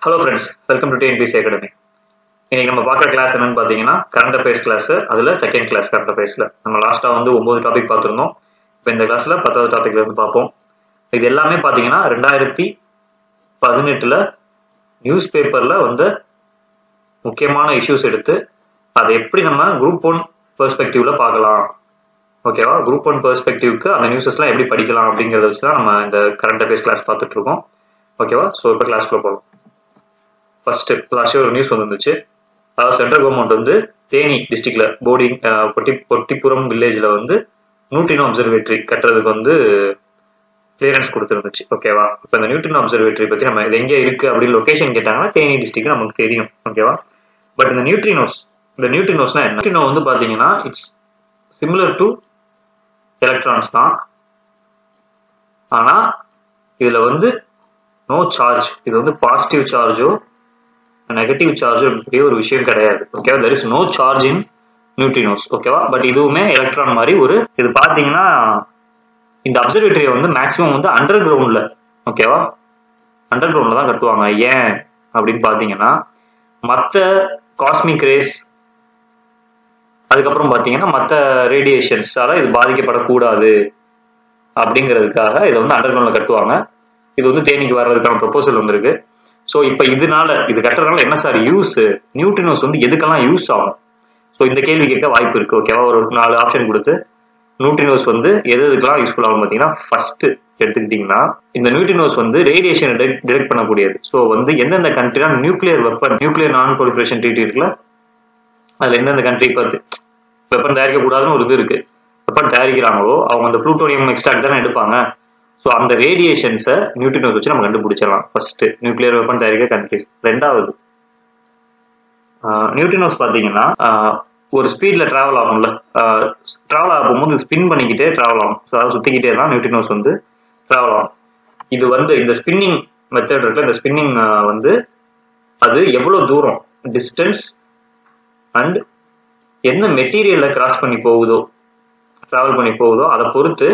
Hello friends, welcome to TNPSC Academy. இன்னைக்கு நம்ம பார்க்குற கிளாஸ் என்னன்னு பார்த்தீங்கன்னா கரண்ட் அஃபேர்ஸ் கிளாஸ். அதில் செகண்ட் கிளாஸ் கரண்ட் அஃபேர்ஸில் நம்ம லாஸ்ட்டாக வந்து 9 டாபிக் பார்த்துருந்தோம். இப்போ இந்த கிளாஸில் 10வது டாபிக்ல இருந்து பார்ப்போம். இது எல்லாமே பார்த்தீங்கன்னா 2018 நியூஸ் பேப்பரில் வந்து முக்கியமான இஷ்யூஸ் எடுத்து அதை எப்படி நம்ம குரூப் 1 பெர்ஸ்பெக்டிவ்ல பார்க்கலாம், ஓகேவா? குரூப் 1 பெர்ஸ்பெக்டிவ்க்கு அந்த நியூஸஸ்லாம் எப்படி படிக்கலாம் அப்படிங்கிறத வச்சு தான் நம்ம இந்த கரண்ட் அஃபேர்ஸ் கிளாஸ் பார்த்துட்டு இருக்கோம், ஓகேவா? ஸோ இப்போ கிளாஸ்க்குள்ள போகலாம். ஃபர்ஸ்ட் லாஸ்ட் ஒரு நியூஸ் வந்துருந்துச்சு. அதாவது சென்ட்ரல் கவர்மெண்ட் வந்து தேனி டிஸ்ட்ரிக்ட்ல போர்டிங் பொட்டிப்புரம் வில்லேஜ்ல வந்து நியூட்ரினோ அப்சர்வேட்டரி கட்டுறதுக்கு வந்து கிளியரன்ஸ் கொடுத்துருந்துச்சு, ஓகேவா? இப்போ இந்த நியூட்ரினோ அப்சர்வேட்டரி பத்தி நம்ம இது எங்கே இருக்கு அப்படின்னு லொகேஷன் கேட்டாங்கன்னா தேனி டிஸ்ட்ரிக்ட் நமக்கு தெரியும், ஓகேவா? பட் இந்த நியூட்ரினோஸ்னா என்ன? நியூட்ரினோ வந்து பாத்தீங்கன்னா இட்ஸ் சிமிலர் டு எலக்ட்ரான்ஸ் தான், ஆனா இதுல வந்து நோ சார்ஜ். இது வந்து பாசிட்டிவ் சார்ஜோ நெகட்டிவ் சார்ஜோ பெரிய ஒரு விஷயம் கிடையாது, ஓகேவா? There is no charge in neutrinos, ஓகேவா? பட் இதுவுமே எலக்ட்ரான் மாதிரி ஒரு இது பாத்தீங்கன்னா இந்த அப்சர்வேட்டரியை வந்து மேக்சிமம் வந்து அண்டர் கிரவுண்ட்ல, ஓகேவா? அண்டர் கிரவுண்ட்ல தான் கட்டுவாங்க. ஏன் அப்படின்னு பாத்தீங்கன்னா மற்ற காஸ்மிக் ரேஸ் அதுக்கப்புறம் பாத்தீங்கன்னா மற்ற ரேடியேஷன்ஸால இது பாதிக்கப்படக்கூடாது அப்படிங்கிறதுக்காக இதை வந்து அண்டர் கிரவுண்ட்ல கட்டுவாங்க. இது வந்து தேனிக்கு வர்றதுக்கான ப்ரொபோசல் வந்திருக்கு. ஸோ இப்போ இது கட்டுறதுனால என்ன சார் யூஸ்? நியூட்ரினோஸ் வந்து எதுக்கெல்லாம் யூஸ் ஆகும்? ஸோ இந்த கேள்வி கேட்க வாய்ப்பு இருக்கு, ஓகேவா? ஒரு 4 ஆப்ஷன் கொடுத்து நியூட்ரினோஸ் வந்து எதுக்கெல்லாம் யூஸ்ஃபுல் ஆகும் பார்த்தீங்கன்னா, ஃபர்ஸ்ட் எடுத்துக்கிட்டீங்கன்னா இந்த நியூட்ரினோஸ் வந்து ரேடியேஷன் டிடெக்ட் பண்ணக்கூடியது. ஸோ வந்து எந்தெந்த கண்ட்ரினா நியூக்ளியர் வெப்பன், நியூக்ளியர் நான் ப்ரொலிஃபரேஷன் ட்ரீட்டி இருக்குல்ல, அதுல எந்தெந்த கண்ட்ரி பார்த்து வெப்பன் தயாரிக்கக்கூடாதுன்னு ஒரு இது இருக்கு, வெப்பன் தயாரிக்கிறாங்களோ அவங்க அந்த புளூட்டோனியம் எக்ஸ்ட்ராக்ட் தானே எடுப்பாங்க. ஸோ அந்த ரேடியேஷன்ஸை நியூட்ரினோஸ் வச்சு நம்ம கண்டுபிடிச்சிடலாம். ஃபர்ஸ்ட் நியூக்ளியர் வெப்பன் தயாரிக்க கண்ட்ரிஸ். ரெண்டாவது நியூட்ரினோஸ் பார்த்தீங்கன்னா ஒரு ஸ்பீட்ல டிராவல் ஆகும்ல, டிராவல் ஆகும்போது ஸ்பின் பண்ணிக்கிட்டே டிராவல் ஆகும். ஸோ அதை சுத்திக்கிட்டே தான் நியூட்ரினோஸ் வந்து டிராவல் ஆகும். இது வந்து இந்த ஸ்பின்னிங் மெத்தட் இருக்குல்ல, இந்த ஸ்பின்னிங் வந்து அது எவ்வளவு தூரம் டிஸ்டன்ஸ் அண்ட் என்ன மெட்டீரியல்ல கிராஸ் பண்ணி போகுதோ, டிராவல் பண்ணி போகுதோ அதை பொறுத்து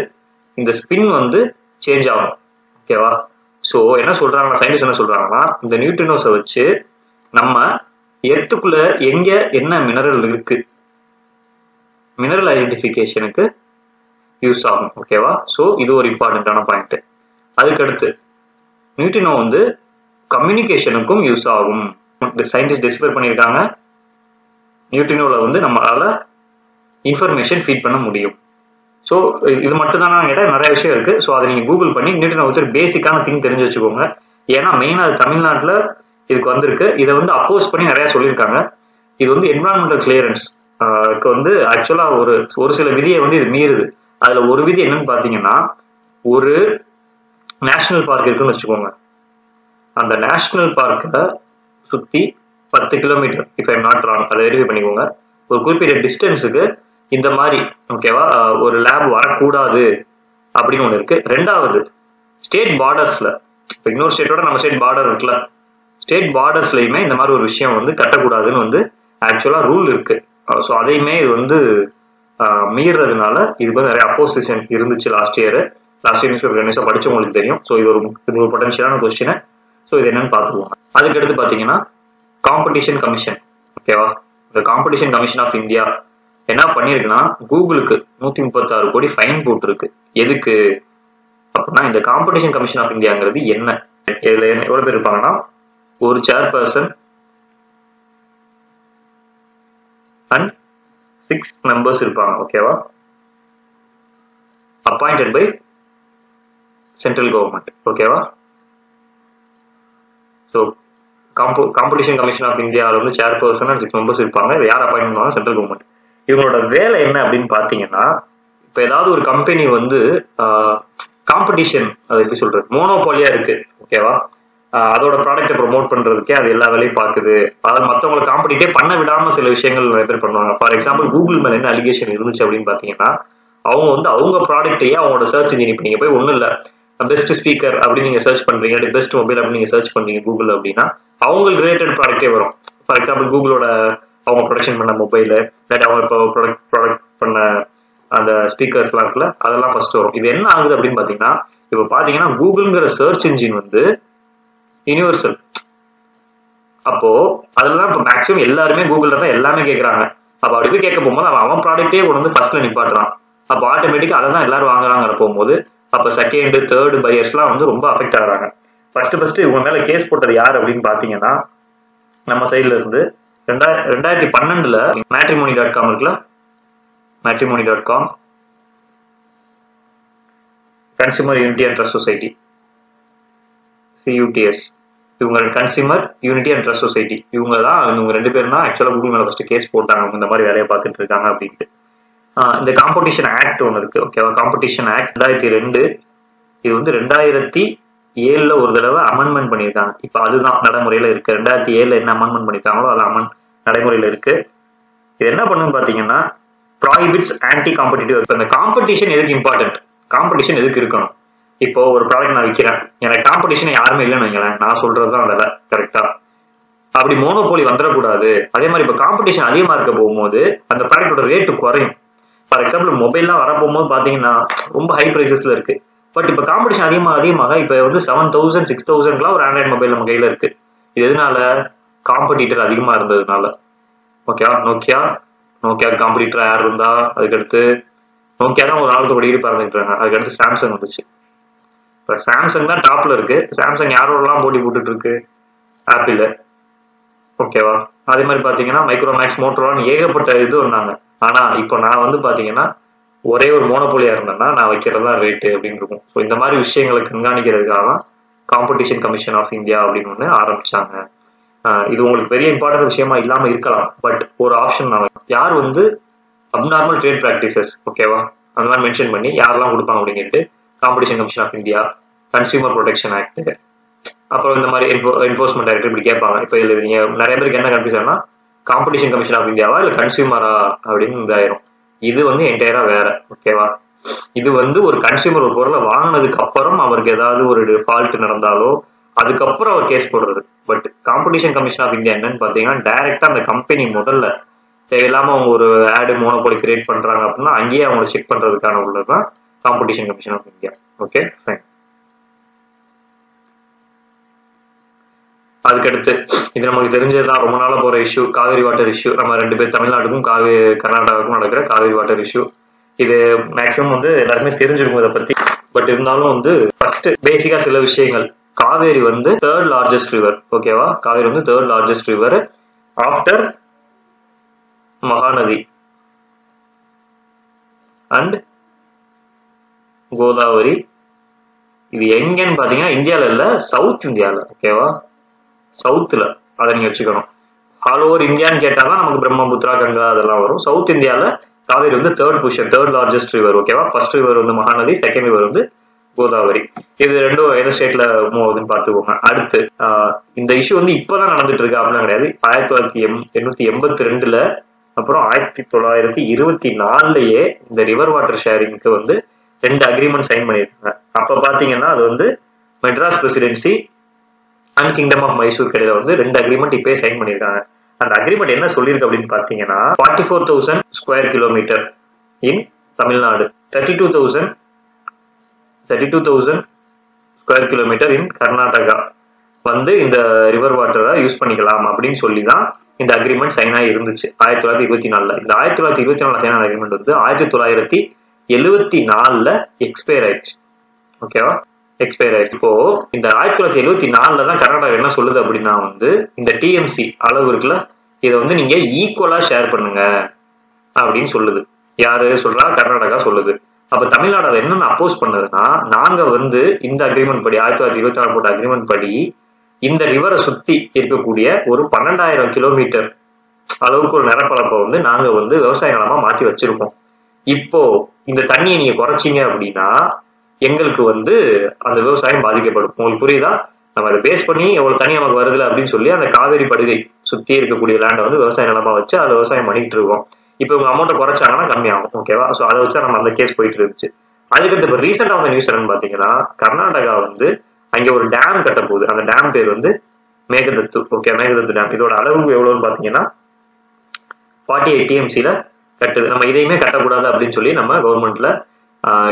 இந்த ஸ்பின் வந்து சேஞ்ச் ஆகும், ஓகேவா? ஸோ என்ன சொல்றாங்க சயின்டிஸ்ட், என்ன சொல்றாங்கன்னா இந்த நியூட்ரினோஸை வச்சு நம்ம எர்த்துக்குள்ள எங்க என்ன மினரல் இருக்கு, மினரல் ஐடென்டிஃபிகேஷனுக்கு யூஸ் ஆகும், ஓகேவா? ஸோ இது ஒரு இம்பார்ட்டன்டான பாயிண்ட். அதுக்கடுத்து நியூட்ரினோ வந்து கம்யூனிகேஷனுக்கும் யூஸ் ஆகும். சயின்டிஸ்ட் டிஸ்கிரைப் பண்ணியிருக்காங்க, நியூட்ரினோல வந்து நம்மளால இன்ஃபர்மேஷன் ஃபீட் பண்ண முடியும். ஸோ இது மட்டும் தான் கேட்டால் நிறைய விஷயம் இருக்கு. ஸோ அதை நீங்க கூகுள் பண்ணி நியூட்ரினோ வந்து பேசிக்கான திங் தெரிஞ்சு வச்சுக்கோங்க. ஏன்னா மெயினா அது தமிழ்நாட்டில் இதுக்கு வந்திருக்கு. இதை வந்து அப்போஸ் பண்ணி நிறைய சொல்லியிருக்காங்க. இது வந்து என்விரான்மெண்டல் கிளியரன்ஸ் வந்து ஆக்சுவலா ஒரு சில விதியை வந்து இது மீறுது. அதுல ஒரு விதி என்னன்னு பாத்தீங்கன்னா, ஒரு நேஷனல் பார்க் இருக்குன்னு வச்சுக்கோங்க, அந்த நேஷனல் பார்க்கை சுத்தி 10 kilometre, if I'm not wrong, அதை வெரிஃபை பண்ணிக்கோங்க, ஒரு குறிப்பிட்ட டிஸ்டன்ஸுக்கு இந்த மாதிரி, ஓகேவா, ஒரு லேப் வரக்கூடாது அப்படின்னு ஒண்ணு இருக்கு. ரெண்டாவது ஸ்டேட் பார்டர்ஸ்ல, இப்போ இன்னொரு ஸ்டேட்டோட நம்ம ஸ்டேட் பார்டர் இருக்குல்ல, ஸ்டேட் பார்டர்ஸ்லயுமே இந்த மாதிரி ஒரு விஷயம் வந்து கட்டக்கூடாதுன்னு வந்து ஆக்சுவலா ரூல் இருக்கு. ஸோ அதையுமே இது வந்து மீறதுனால இதுக்கு வந்து நிறைய அப்போசிஷன் இருந்துச்சு லாஸ்ட் இயர் நியூஸ் படிச்சவங்களுக்கு தெரியும். ஸோ இது ஒரு பொட்டன்ஷியலான கொஸ்டின். ஸோ இது என்னன்னு பார்த்துக்குவோம். அதுக்கடுத்து பாத்தீங்கன்னா காம்படிஷன் கமிஷன், ஓகேவா? இந்த காம்படிஷன் கமிஷன் ஆஃப் இந்தியா என்ன பண்ணிருக்குன்னா, கூகுளுக்கு 136 கோடி ஃபைன் போட்டுருக்கு. எதுக்கு அப்படின்னா, இந்த காம்படிஷன் கமிஷன் ஆஃப் இந்தியாங்கிறது என்ன, இதுல எவ்வளவு பேர் இருப்பாங்கன்னா, ஒரு சேர்பர்சன் அண்ட் 6 மெம்பர்ஸ் இருப்பாங்க, ஓகேவா? அப்பாயிண்டட் பை சென்ட்ரல் கவர்மெண்ட், ஓகேவா? ஸோ காம்படிஷன் கமிஷன் ஆஃப் இந்தியாவில் வந்து சேர்பர்சன் அண்ட் 6 மெம்பர்ஸ் இருப்பாங்க. இதை யார் அப்பாயிண்ட் பண்ணுவாங்க? Central government. இவங்களோட வேலை என்ன அப்படின்னு பாத்தீங்கன்னா, இப்ப ஏதாவது ஒரு கம்பெனி வந்து காம்படிஷன், அது எப்படி சொல்றது, மோனோபாலியா இருக்கு, ஓகேவா? அதோட ப்ராடக்டை ப்ரொமோட் பண்றதுக்கே அது எல்லா வேலையும் பாக்குது. அதாவது மத்தவங்களை காம்படிட்டே பண்ண விடாம சில விஷயங்கள் நிறைய பேர் பண்ணுவாங்க. ஃபார் எக்ஸாம்பிள் கூகுள் மேல என்ன அலிகேஷன் இருந்துச்சு அப்படின்னு பாத்தீங்கன்னா, அவங்க வந்து அவங்க ப்ராடக்டையே அவங்களோட சர்ச் இன்ஜின், இப்ப நீங்க போய் ஒண்ணும் இல்ல பெஸ்ட் ஸ்பீக்கர் அப்படின்னு நீங்க சர்ச் பண்றீங்க, பெஸ்ட் மொபைல் அப்படின்னு நீங்க சர்ச் பண்றீங்க கூகுள் அப்படின்னா, அவங்களுக்கு ரிலேட்டட் ப்ராடக்டே வரும். ஃபார் எக்ஸாம்பிள் கூகுளோட அவங்க ப்ரொடக்ஷன் பண்ண மொபைல், அவங்க இப்போ ப்ராடக்ட் பண்ண அந்த ஸ்பீக்கர்ஸ் எல்லாம் இருக்குல்ல, அதெல்லாம் ஃபர்ஸ்ட் வரும். இது என்ன ஆகுது அப்படின்னு பாத்தீங்கன்னா, இப்ப பாத்தீங்கன்னா கூகுள்ங்கிற சர்ச் இன்ஜின் வந்து யூனிவர்சல், அப்போ அதுலதான் இப்போ மேக்ஸிமம் எல்லாருமே கூகுள்ல தான் எல்லாமே கேட்கறாங்க. அப்ப அப்படி போய் கேட்க போகும்போது அவன் ப்ராடக்டே கொண்டு வந்து ஃபர்ஸ்ட்ல நிப்பாட்டுறான். அப்போ ஆட்டோமேட்டிக்கா அதை தான் எல்லாரும் வாங்குறாங்கிற போகும்போது அப்ப செகண்ட் தேர்ட் பையர்ஸ்லாம் வந்து ரொம்ப அஃபெக்ட் ஆகுறாங்க. ஃபர்ஸ்ட் இவங்க மேல கேஸ் போட்டது யார் அப்படின்னு பாத்தீங்கன்னா நம்ம சைட்ல இருந்து 2012 matrimony.com இருக்குல்ல, matrimony.com consumer unity and trust society CUTS, இவங்க consumer unity and trust society இவங்க தான், இவங்க 2 பேரும் தான் ஆக்சுவலா கூகுள் மேல ஃபர்ஸ்ட் கேஸ் போட்டாங்க இந்த மாதிரி வேலையை பார்த்துட்டு இருக்காங்க அப்படின்ட்டு. இந்த காம்படிஷன் ஆக்ட் ஒன்று இருக்கு, ஓகேவா? காம்படிஷன் ஆக்ட் 2002, இது வந்து 2007 ஒரு தடவை அமெண்ட்மெண்ட் பண்ணியிருக்காங்க. இப்போ அதுதான் நடைமுறையில இருக்கு. 2007 என்ன அமெண்ட்மெண்ட் பண்ணிருக்காங்களோ அது நடைமுறையில இருக்கு. இது என்ன பண்ணுன்னு பாத்தீங்கன்னா ப்ராஹிபிட்ஸ் ஆன்டி காம்படிட்டிவ். இந்த காம்படிஷன் எதுக்கு இம்பார்ட்டன்ட், காம்படிஷன் எதுக்கு இருக்கணும்? இப்போ ஒரு ப்ராடக்ட் நான் விற்கிறேன், எனக்கு காம்படிஷன் யாருமே இல்லைன்னு வைங்களேன், நான் சொல்றதுதான் வேலை, கரெக்டா? அப்படி மோனோபோலி வந்துடக்கூடாது. அதே மாதிரி இப்போ காம்படிஷன் அதிகமா இருக்க போகும்போது அந்த ப்ராடக்டோட ரேட்டு குறையும். ஃபார் எக்ஸாம்பிள் மொபைல்லாம் வர போகும்போது பாத்தீங்கன்னா ரொம்ப ஹை பிரைசஸ்ல இருக்கு. பட் இப்போ காம்படிஷன் அதிகமாக இப்போ வந்து 7,000 6,000 ஒரு ஆண்ட்ராய்டு மொபைல் நம்ம கையில இருக்கு. இது எதனால? காம்படிட்டர் அதிகமா இருந்ததுனால. ஓகேவா? நோக்கியா காம்படிட்டர் யார் இருந்தா, அதுக்கடுத்து நோக்கியா தான் ஒரு நாளத்தோட ஈடுபாடுறாங்க. அதுக்கடுத்து சாம்சங் வந்துச்சு. இப்போ சாம்சங் தான் டாப்ல இருக்கு. சாம்சங் யாரோடலாம் போட்டி போட்டுட்டு இருக்கு? ஆப்பிள், ஓகேவா? அதே மாதிரி பாத்தீங்கன்னா மைக்ரோமேக்ஸ், மோட்டோரோலான்னு ஏகப்பட்ட இது வந்தாங்க. ஆனா இப்போ நான் வந்து பாத்தீங்கன்னா ஒரே ஒரு மோனோபோலியா இருந்தேன்னா நான் வைக்கிறதா ரேட்டு அப்படின்னு இருக்கும். ஸோ இந்த மாதிரி விஷயங்களை கண்காணிக்கிறதுக்காக தான் காம்படிஷன் கமிஷன் ஆஃப் இந்தியா அப்படின்னு ஒன்று ஆரம்பிச்சாங்க. இது உங்களுக்கு பெரிய இம்பார்ட்டன்ட் விஷயமா இல்லாம இருக்கலாம், பட் ஒரு ஆப்ஷன் நான் யார் வந்து அப்நார்மல் ட்ரேட் பிராக்டிசஸ், ஓகேவா, அந்த மாதிரி மென்ஷன் பண்ணி யாரெல்லாம் கொடுப்பாங்க அப்படின்ட்டு competition commission of India, consumer protection act, அப்புறம் இந்த மாதிரி என்ஃபோர்ஸ்மெண்ட் டைரக்டர் இப்படி கேட்பாங்க. இப்போ இதுல நீங்க நிறைய பேருக்கு என்ன கன்ஃபியூஷன்னா காம்படிஷன் கமிஷன் ஆஃப் இந்தியாவா இல்ல கன்சியூமரா அப்படின்னு இதாயிரும். இது வந்து என்டையரா வேற, ஓகேவா? இது வந்து ஒரு கன்சியூமர் ஒரு பொருளை வாங்கினதுக்கு அப்புறம் அவருக்கு ஏதாவது ஒரு ஃபால்ட் நடந்தாலோ அதுக்கப்புறம் அவர் கேஸ் போடுறது. But competition commission of India என்னன்னு பாத்தீங்கன்னா டைரக்டா அந்த கம்பெனி முதல்ல தேவையில்லாம அவங்க ஒரு ஆடு மோனோபோலி கிரியேட் பண்றாங்க அப்படின்னா அங்கேயே அவங்களை செக் பண்றதுக்கான உள்ளதுதான் competition commission of India. Okay, fine. அதுக்கடுத்து இது நமக்கு தெரிஞ்சதுதான், ரொம்ப நாளா போற இஷ்யூ, காவேரி வாட்டர் இஷ்யூ. நம்ம 2 பேர் தமிழ்நாட்டுக்கும் கர்நாடகாவுக்கும் நடக்கிற காவேரி வாட்டர் இஷ்யூ. இது மேக்சிமம் வந்து எல்லாருமே தெரிஞ்சிருக்கும் இதை பத்தி. பட் இருந்தாலும் வந்து ஃபர்ஸ்ட் பேசிக்கா சில விஷயங்கள். காவேரி வந்து 3rd largest ரிவர், ஓகேவா? காவேரி வந்து 3rd largest river after Mahanadi and Godavari. இது எங்கன்னு பாத்தீங்கன்னா இந்தியால இல்ல, சவுத் இந்தியால, ஓகேவா? சவுத்துல அதை நீங்க வச்சுக்கணும். ஆல் ஓவர் இந்தியான்னு கேட்டாதான் நமக்கு பிரம்மபுத்திரா, கங்கா அதெல்லாம் வரும். சவுத் இந்தியால காவேரி வந்து 3rd position, 3rd largest river, ஓகேவா? ஃபர்ஸ்ட் ரிவர் வந்து மகாநதி, செகண்ட் ரிவர் வந்து கோதாவரி. இது ரெண்டும் எந்த ஸ்டேட்ல மூவ் ஆகுதுன்னு பாத்துக்கோங்க. அடுத்து இந்த இஷ்யூ வந்து இப்பதான் நடந்துட்டு இருக்கு அப்படிலாம் கிடையாது. 1882 அப்புறம் 1924 இந்த ரிவர் வாட்டர் ஷேரிங்க்கு வந்து 2 அக்ரிமெண்ட் சைன் பண்ணிருக்காங்க. அப்ப பாத்தீங்கன்னா அது வந்து Madras presidency and kingdom of Mysore கடையில வந்து 2 அக்ரிமெண்ட் இப்பயே சைன் பண்ணிருக்காங்க. அந்த அக்ரிமெண்ட் என்ன சொல்லிருக்கு அப்படின்னு பாத்தீங்கன்னா 44,000 square kilometre in Tamil Nadu, 32,000 square kilometre in Karnataka வந்து இந்த ரிவர் வாட்டரை யூஸ் பண்ணிக்கலாம் அப்படின்னு சொல்லிதான் இந்த அக்ரிமெண்ட் சைன் ஆகி இருந்துச்சு 1924. இந்த 1924 சைன் ஆன அக்ரிமெண்ட் வந்து 1974 எக்ஸ்பயர் ஆயிடுச்சு, ஓகேவா? எக்ஸ்பயர் ஆயிடுச்சு. இப்போ இந்த 1974 தான் கர்நாடகா என்ன சொல்லுது அப்படின்னா வந்து இந்த டிஎம்சி அளவு இருக்குல்ல, இதை வந்து நீங்க ஈக்குவலா ஷேர் பண்ணுங்க அப்படின்னு சொல்லுது. யாரு சொல்றா? கர்நாடகா சொல்லுது. அப்ப தமிழ்நாடு அதை என்னன்னு அப்போஸ் பண்ணதுன்னா, நாங்க வந்து இந்த அக்ரிமெண்ட் படி 1924 போட்ட அக்ரிமெண்ட் படி இந்த ரிவரை சுத்தி இருக்கக்கூடிய ஒரு 12,000 கிலோமீட்டர் அளவுக்கு ஒரு நிலப்பரப்பை வந்து நாங்க வந்து விவசாய நிலமா மாத்தி வச்சிருக்கோம். இப்போ இந்த தண்ணியை நீங்க குறைச்சிங்க அப்படின்னா எங்களுக்கு வந்து அந்த விவசாயம் பாதிக்கப்படும். உங்களுக்கு புரியுதா? நம்ம அதை பேஸ் பண்ணி எவ்வளவு தண்ணி நமக்கு வருதுல அப்படின்னு சொல்லி அந்த காவேரி படுகை சுத்தி இருக்கக்கூடிய லேண்டை வந்து விவசாய நிலமா வச்சு அதை விவசாயம் பண்ணிட்டு இருக்கோம். இப்போ இவங்க அமௌண்ட்டை குறைச்சாங்கன்னா கம்மியாகும், ஓகேவா? ஸோ அதை வச்சா நம்ம அந்த கேஸ் போயிட்டு இருந்துச்சு. அதுக்கடுத்து இப்போ ரீசெண்டா வந்த நியூஸ் என்னன்னு பாத்தீங்கன்னா கர்நாடகா வந்து அங்க ஒரு டேம் கட்ட போகுது. அந்த டேம் பேர் வந்து மேகதத்து, ஓகே? மேகதத்து டேம். இதோட அளவு எவ்வளவுன்னு பாத்தீங்கன்னா 48 TMCல கட்டுது. நம்ம இதையுமே கட்டக்கூடாது அப்படின்னு சொல்லி நம்ம கவர்மெண்ட்ல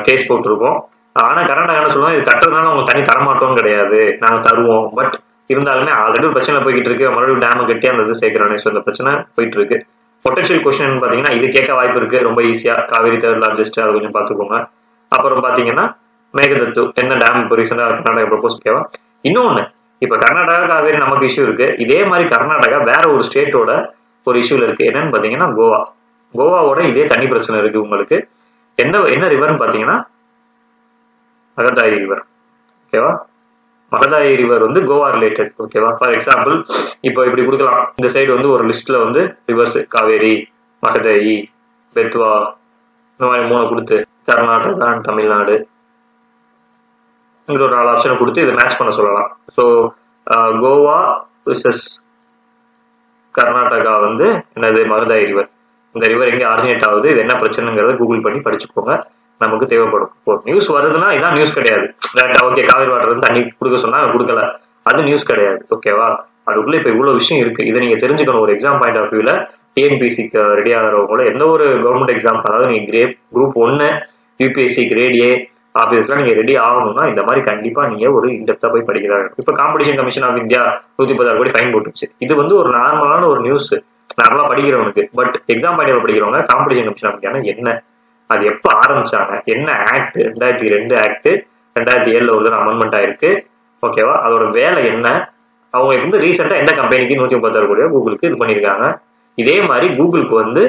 கேஸ் போட்டிருக்கோம். ஆனா கர்நாடகா என்ன சொல்லுவாங்க, இது கட்டுறதுனால அவங்க தண்ணி தரமாட்டோம் கிடையாது, நாங்க தருவோம், பட் இருந்தாலுமே ஆல்ரெடி ஒரு பிரச்சனை போய்கிட்டு இருக்கு, மறுபடியும் டேம் கட்டி அந்த இது சேர்க்கிறானே. ஸோ அந்த பிரச்சனை போயிட்டு இருக்கு. பொட்டன்ஷியல் கொஸ்டின் பாத்தீங்கன்னா இது கேட்க வாய்ப்பு இருக்கு ரொம்ப ஈஸியா. காவேரி தேர்ட் லார்ஜஸ்ட், அது கொஞ்சம் பாத்துக்கோங்க. அப்புறம் பாத்தீங்கன்னா மேகதத்து என்ன டேம் இப்போ ரீசெண்டா கர்நாடகா ப்ரொபோஸ் ஓகேவா. இன்னொன்னு, இப்ப கர்நாடகா காவேரி நமக்கு இஷ்யூ இருக்கு. இதே மாதிரி கர்நாடகா வேற ஒரு ஸ்டேட்டோட ஒரு இஷ்யூல இருக்கு. என்னன்னு பாத்தீங்கன்னா கோவாவோட இதே தனி பிரச்சனை இருக்கு உங்களுக்கு. என்ன ரிவர்னு பாத்தீங்கன்னா மகதாயி ரிவர் ஓகேவா. மகதாயி ரிவர் வந்து கோவா ரிலேட்டட் ஓகேவா. ஃபார் எக்ஸாம்பிள் இப்போ இப்படி கொடுக்கலாம், இந்த சைடு வந்து ஒரு லிஸ்ட்ல வந்து ரிவர்ஸ் காவேரி, மகதாயி, பெத்வா இந்த மாதிரி 3 கொடுத்து கர்நாடகா அண்ட் தமிழ்நாடு ஒரு 4 ஆப்ஷனை கொடுத்து இதை மேட்ச் பண்ண சொல்லலாம். ஸோ கோவா விசஸ் கர்நாடகா வந்து என்னது மகதாயி ரிவர். இந்த ரிவர் எங்க ஆரிஜினேட் ஆகுது, இது என்ன பிரச்சனைங்கிறத கூகுள் பண்ணி படிச்சுக்கோங்க, நமக்கு தேவைப்படும். இப்போ நியூஸ் வருதுன்னா இதான் நியூஸ் கிடையாது. ஓகே காவிரி வாட்டர் வந்து தண்ணி கொடுக்க சொன்னா கொடுக்கல, அது நியூஸ் கிடையாது ஓகேவா. அதுக்குள்ள இப்ப இவ்வளவு விஷயம் இருக்கு, இதை நீங்க தெரிஞ்சுக்கணும். ஒரு எக்ஸாம் பாயிண்ட் ஆஃப் வியூல டிஎன்பிசிக்கு ரெடி ஆகிறவங்கள எந்த ஒரு கவர்மெண்ட் எக்ஸாம், அதாவது நீங்க குரூப் 1 யூபிஎஸ்சி கிரேட் ஏ ஆஃபீஸ்லாம் நீங்க ரெடி ஆகணும்னா இந்த மாதிரி கண்டிப்பா நீங்க ஒரு இன்டெப்தா போய் படிக்கிறாங்க. இப்ப காம்படிஷன் கமிஷன் ஆஃப் இந்தியா 116 கோடி ஃபைன் போட்டுச்சு. இது வந்து ஒரு நார்மலான ஒரு நியூஸ் நார்மலா படிக்கிறவனுக்கு. பட் எக்ஸாம் பாயிண்ட் படிக்கிறவங்க காம்படிஷன் கமிஷன் ஆஃப் இந்தியா என்ன, அது எப்ப ஆரம்பிச்சாங்க, என்ன ஆக்ட், 2002 ஆக்ட் 2007 ஒரு தடவை அமெண்ட்மெண்ட் ஆயிருக்கு ஓகேவா. அதோட வேலை என்ன, அவங்க வந்து ரீசெண்டா எந்த கம்பெனிக்கு 136 கோடியோ கூகுளுக்கு இது பண்ணிருக்காங்க. இதே மாதிரி கூகுளுக்கு வந்து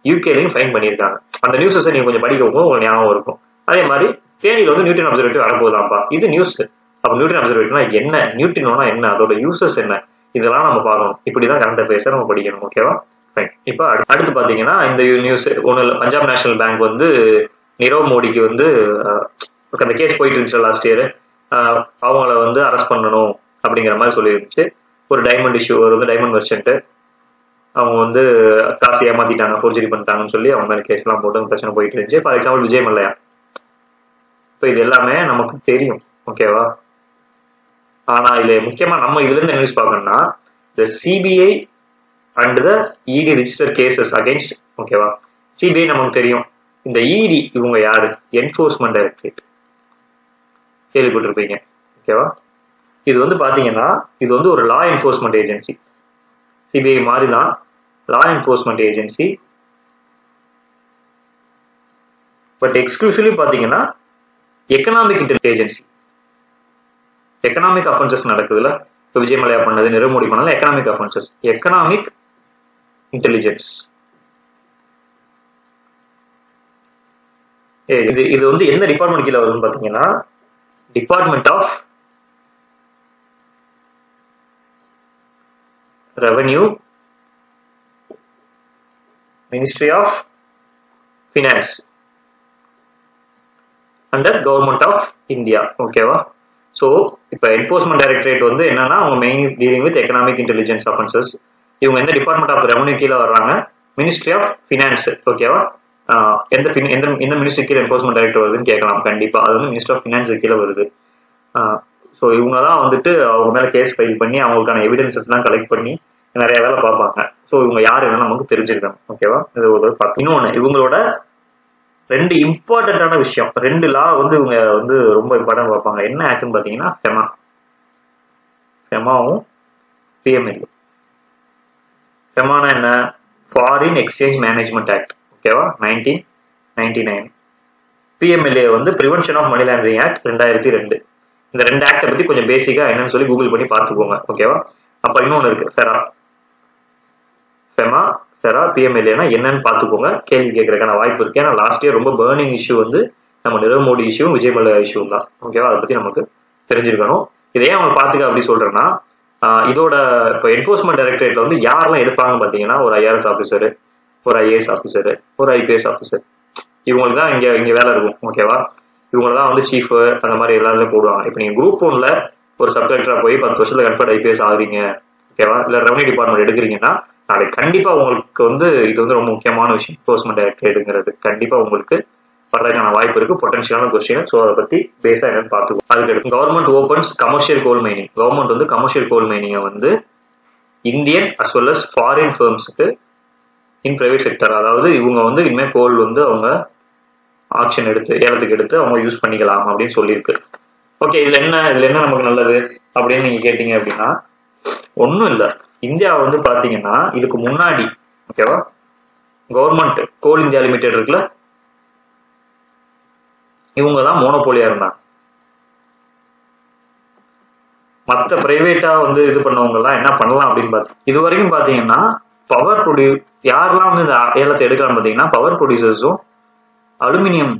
யூகேலையும் ஃபைன் பண்ணியிருக்காங்க. அந்த நியூஸஸ் நீங்க கொஞ்சம் படிக்கவும் உங்களுக்கு ஞாபகம் இருக்கும். அதே மாதிரி தேனியில வந்து நியூட்டன் அப்சர்வேட்டரி வரப்போதாப்பா, இது நியூஸ். அப்ப நியூட்டன் அப்சர்வேட்டரினா என்ன, நியூட்ரினோனா என்ன, அதோட யூசஸ் என்ன, இதெல்லாம் நம்ம பார்க்கணும். இப்படிதான் கரண்ட் அஃபேர்ஸை நம்ம படிக்கணும் ஓகேவா. இப்ப அடுத்து பாத்தீங்கன்னா இந்த நியூஸ் ஒண்ணு, பஞ்சாப் நேஷனல் பேங்க் வந்து நிரவ் மோடிக்கு வந்து அந்த கேஸ் போயிட்டு இருந்துச்சு லாஸ்ட் இயர், அவங்கள வந்து அரெஸ்ட் பண்ணணும் அப்படிங்கிற மாதிரி சொல்லியிருந்துச்சு. ஒரு டைமண்ட் இஷ்யூ, ஒரு வந்து டைமண்ட் மெர்ச்சன்ட் அவங்க வந்து காசு ஏமாத்திட்டாங்க, ஃபோர்ஜரி பண்ணிட்டாங்கன்னு சொல்லி அவங்க மேல கேஸ் எல்லாம் போட்டு பிரச்சனை போயிட்டு இருந்துச்சு. For example Vijay Mallya. இப்போ இது எல்லாமே நமக்கு தெரியும் ஓகேவா. ஆனா இதுல முக்கியமா நம்ம இதுல இருந்து நியூஸ் பார்க்கணும்னா the CBI and the ED register cases against ஓகேவா. சிபிஐ நமக்கு தெரியும், இந்த இடி இவங்க யாரு, என்ஃபோர்ஸ்மெண்ட் டைரக்டரேட் கேள்விப்பட்டிருப்பீங்க ஓகேவா. இது வந்து பாத்தீங்கன்னா இது வந்து ஒரு லா என்ஃபோர்ஸ்மெண்ட் ஏஜென்சி. சிபிஐ மாதிரி தான் லா என்ஃபோர்ஸ்மெண்ட் ஏஜென்சி. பட் எக்ஸ்க்ளூசிவ்லி பாத்தீங்கன்னா எக்கனாமிக் ஏஜென்சி. எக்கனாமிக் அஃபென்சஸ் நடக்குதுல, இப்போ விஜய் மல்லையா பண்ணது, நிரவ் மோடி பண்ணது எக்கனாமிக் அஃபென்சஸ், எக்கனாமிக் இன்டெலிஜென்ஸ். இது வந்து எந்த டிபார்ட்மெண்ட் கீழே வருதுன்னு பாத்தீங்கன்னா department of revenue, ministry of finance under government of India ஓகேவா. ஸோ இப்போ என்ஃபோர்ஸ்மெண்ட் டைரக்டரேட் வந்து என்னன்னா அவங்க main dealing with economic intelligence offences. இவங்க எந்த டிபார்ட்மெண்ட் ஆஃப் ரெவன்யூ கீழே வர்றாங்க, மினிஸ்ட்ரி ஆஃப் ஃபினான்ஸ் ஓகேவா. எந்த மினிஸ்ட்ரி கீழே என்ஃபோர்ஸ்மெண்ட் டைரக்டர் வருதுன்னு கேட்கலாம் கண்டிப்பா. அது வந்து மினிஸ்டர் ஆஃப் ஃபினான்ஸ் கீழே வருது. ஸோ இவங்க தான் வந்துட்டு அவங்க மேல கேஸ் ஃபைல் பண்ணி அவங்களுக்கான எவிடன்சஸ் எல்லாம் கலெக்ட் பண்ணி நிறைய வேலை பார்ப்பாங்க. ஸோ இவங்க யார் என்ன நமக்கு தெரிஞ்சிருக்காங்க ஓகேவா. இது ஒரு பார்த்து இன்னொன்னு, இவங்களோட 2 இம்பார்ட்டன்டான விஷயம், 2 லா வந்து இவங்க வந்து ரொம்ப இம்பார்ட்டன்ட் பார்ப்பாங்க. என்ன ஆக்ட்னு பாத்தீங்கன்னா ஃபெமாவும் பிஎம்எல்ஏ. ஃபெமானா என்ன, ஃபாரின் எக்ஸ்சேஞ்ச் மேனேஜ்மெண்ட் ஆக்ட் ஓகேவா 1999. பிஎம்எல்ஏ வந்து prevention of money laundering act 2002. இந்த 2 ஆக்டை பத்தி கொஞ்சம் பேசிக்கா என்னன்னு சொல்லி கூகுள் பண்ணி பார்த்துக்கோங்க ஓகேவா. அப்ப இன்னொன்னு இருக்கு ஃபெரா பிஎம்எல்ஏனா என்னன்னு பாத்துக்கோங்க. கேள்வி கேட்கறதுக்கான வாய்ப்பு இருக்கு. ஏன்னா லாஸ்ட் இயர் ரொம்ப பர்னிங் இஷ்யூ வந்து நம்ம நிரவ் மோடி இஷ்யூ, விஜய் மல்லையா இஷ்யூ தான் ஓகேவா. அதை பத்தி நமக்கு தெரிஞ்சிருக்கணும். இதே அவங்க பாத்துக்க அப்படி சொல்றேன்னா இதோட இப்போ என்ஃபோர்ஸ்மெண்ட் டைரக்டரேட்ல வந்து யாரெல்லாம் எடுப்பாங்க பாத்தீங்கன்னா ஒரு ஐஆர்எஸ் ஆஃபீஸர், ஒரு ஐஏஎஸ் ஆஃபீஸர், ஒரு ஐபிஎஸ் ஆஃபீஸர். இவங்களுக்கு தான் இங்க வேலை இருக்கும் ஓகேவா. இவங்களதான் வந்து சீஃப் அந்த மாதிரி எல்லாருமே போடுவாங்க. இப்போ நீங்க குரூப் 1ல ஒரு சப் கலெக்டரா போய் 10 வருஷத்துல கன்ஃபர்ட் ஐபிஎஸ் ஆகுறீங்க ஓகேவா, இல்ல ரெவன்யூ டிபார்ட்மெண்ட் எடுக்கிறீங்கன்னா நாளைக்கு கண்டிப்பா உங்களுக்கு வந்து இது வந்து ரொம்ப முக்கியமான விஷயம். என்ஃபோர்ஸ்மெண்ட் டைரக்டரேட்ங்கிறது கண்டிப்பா உங்களுக்கு வர்றதுக்கான வாய்ப்பு இருக்கு, பொட்டன்ஷியலான கொஸ்டின். ஸோ அதை பத்தி பேஸா என்னன்னு பார்த்துக்கோ. அதுக்கு அடுத்து government opens commercial coal mining. Government வந்து கமர்ஷியல் கோல் மைனிங்கை வந்து Indian as well as foreign ஃபர்ம்ஸுக்கு இன் பிரைவேட் செக்டர், அதாவது இவங்க வந்து இனிமேல் கோல் வந்து அவங்க ஆக்ஷன் எடுத்து ஏலத்துக்கு எடுத்து அவங்க யூஸ் பண்ணிக்கலாம் அப்படின்னு சொல்லியிருக்கு. ஓகே, இதுல என்ன நமக்கு நல்லது அப்படின்னு நீங்க கேட்டீங்க அப்படின்னா ஒன்றும் இல்லை. இந்தியா வந்து பாத்தீங்கன்னா இதுக்கு முன்னாடி ஓகேவா கவர்மெண்ட் கோல் இந்தியா லிமிடெட் இருக்குல்ல, இவங்க தான் மோனோபோலியா இருந்தாங்க. மற்ற பிரைவேட்டா வந்து இது பண்ணவங்க எல்லாம் என்ன பண்ணலாம் அப்படின்னு பார்த்தா இது வரைக்கும் பாத்தீங்கன்னா பவர் யாரெல்லாம் வந்து இந்த ஏலத்தை எடுக்கலாம் பாத்தீங்கன்னா பவர் ப்ரொடியூசர்ஸும் அலுமினியம்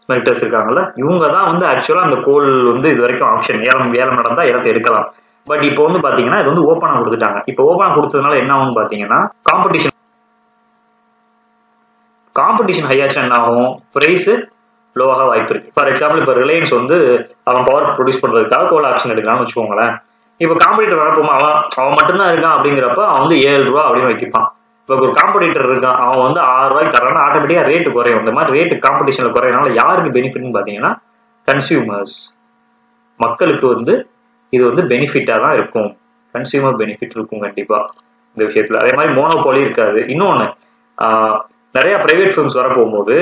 ஸ்மெல்டர்ஸ் இருக்காங்கல்ல, இவங்க தான் வந்து ஆக்சுவலா அந்த கோல் வந்து இது வரைக்கும் ஆப்ஷன் ஏலம் நடந்தா ஏலத்தை எடுக்கலாம். பட் இப்போ வந்து பாத்தீங்கன்னா இது வந்து ஓப்பனா கொடுத்துட்டாங்க. இப்போ ஓப்பனா கொடுத்ததுனால என்ன ஆகும் பாத்தீங்கன்னா காம்படிஷன் ஹையாச்சுன்னா என்ன ஆகும், பிரைஸ் லோவாக வாய்ப்பு இருக்கு. ஃபார் எக்ஸாம்பிள் இப்போ ரிலையன்ஸ் வந்து அவன் பவர் ப்ரொடியூஸ் பண்றதுக்காக கோல் ஆப்ஷன் எடுக்கலாம்னு வச்சுக்கோங்களேன். இப்போ காம்படிட்டர் வரப்போமா அவன் மட்டும்தான் இருக்கான் அப்படிங்கிறப்ப அவன் வந்து 7 ரூபா அப்படின்னு வைப்பான். இப்போ ஒரு காம்படிட்டர் இருக்கான், அவன் வந்து 6 ரூபாய்க்கு தரான்னா ஆட்டோமேட்டிக்கா ரேட்டு குறையும். இந்த மாதிரி ரேட்டு காம்படிஷன்ல குறையனால யாருக்கு பெனிஃபிட்னு பாத்தீங்கன்னா கன்சியூமர்ஸ், மக்களுக்கு வந்து இது வந்து பெனிஃபிட்டா தான் இருக்கும். கன்சியூமர் பெனிஃபிட் இருக்கும் கண்டிப்பா இந்த விஷயத்துல. அதே மாதிரி மோனோபோலி இருக்காது. இன்னொன்னு நிறைய பிரைவேட் ஃபிர்ம்ஸ் வர போகும்போது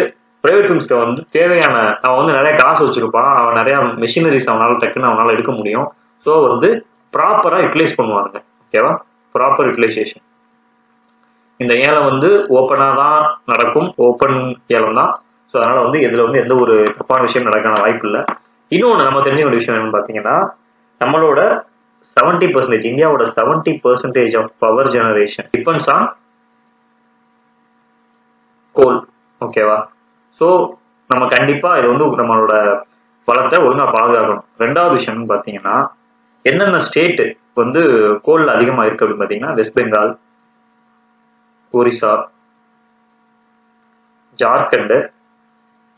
பிரைவேட் ஃபிர்ம்ஸ்க்கு வந்து தேவையான அவன் வந்து நிறைய காசு வச்சிருப்பான், அவன் நிறைய மிஷினரிஸ் அவனால எடுக்க முடியும். ஸோ வந்து ப்ராப்பரா யூட்டிலைஸ் பண்ணுவாங்க. ஓகேவா, ப்ராப்பர் யூட்டிலைசேஷன். இந்த ஏலம் வந்து ஓப்பனா தான் நடக்கும், ஓப்பன் ஏலம் தான். ஸோ அதனால வந்து இதுல வந்து எந்த ஒரு தப்பான விஷயம் நடக்கான வாய்ப்பு இல்லை. இன்னொன்று நம்ம தெரிஞ்ச ஒரு விஷயம் என்னன்னு பாத்தீங்கன்னா நம்மளோட 70%, இந்தியாவோட 70% of power generation depends on coal. ஓகேவா, ஸோ நம்ம கண்டிப்பா இது வந்து நம்மளோட வளத்தை ஒழுங்கா பாதுகாக்கணும். ரெண்டாவது விஷயம்னு பாத்தீங்கன்னா என்னென்ன ஸ்டேட் வந்து கோல்ல அதிகமா இருக்கு அப்படின்னு பாத்தீங்கன்னா வெஸ்ட் பெங்கால், ஒரிசா, ஜார்க்கண்ட்,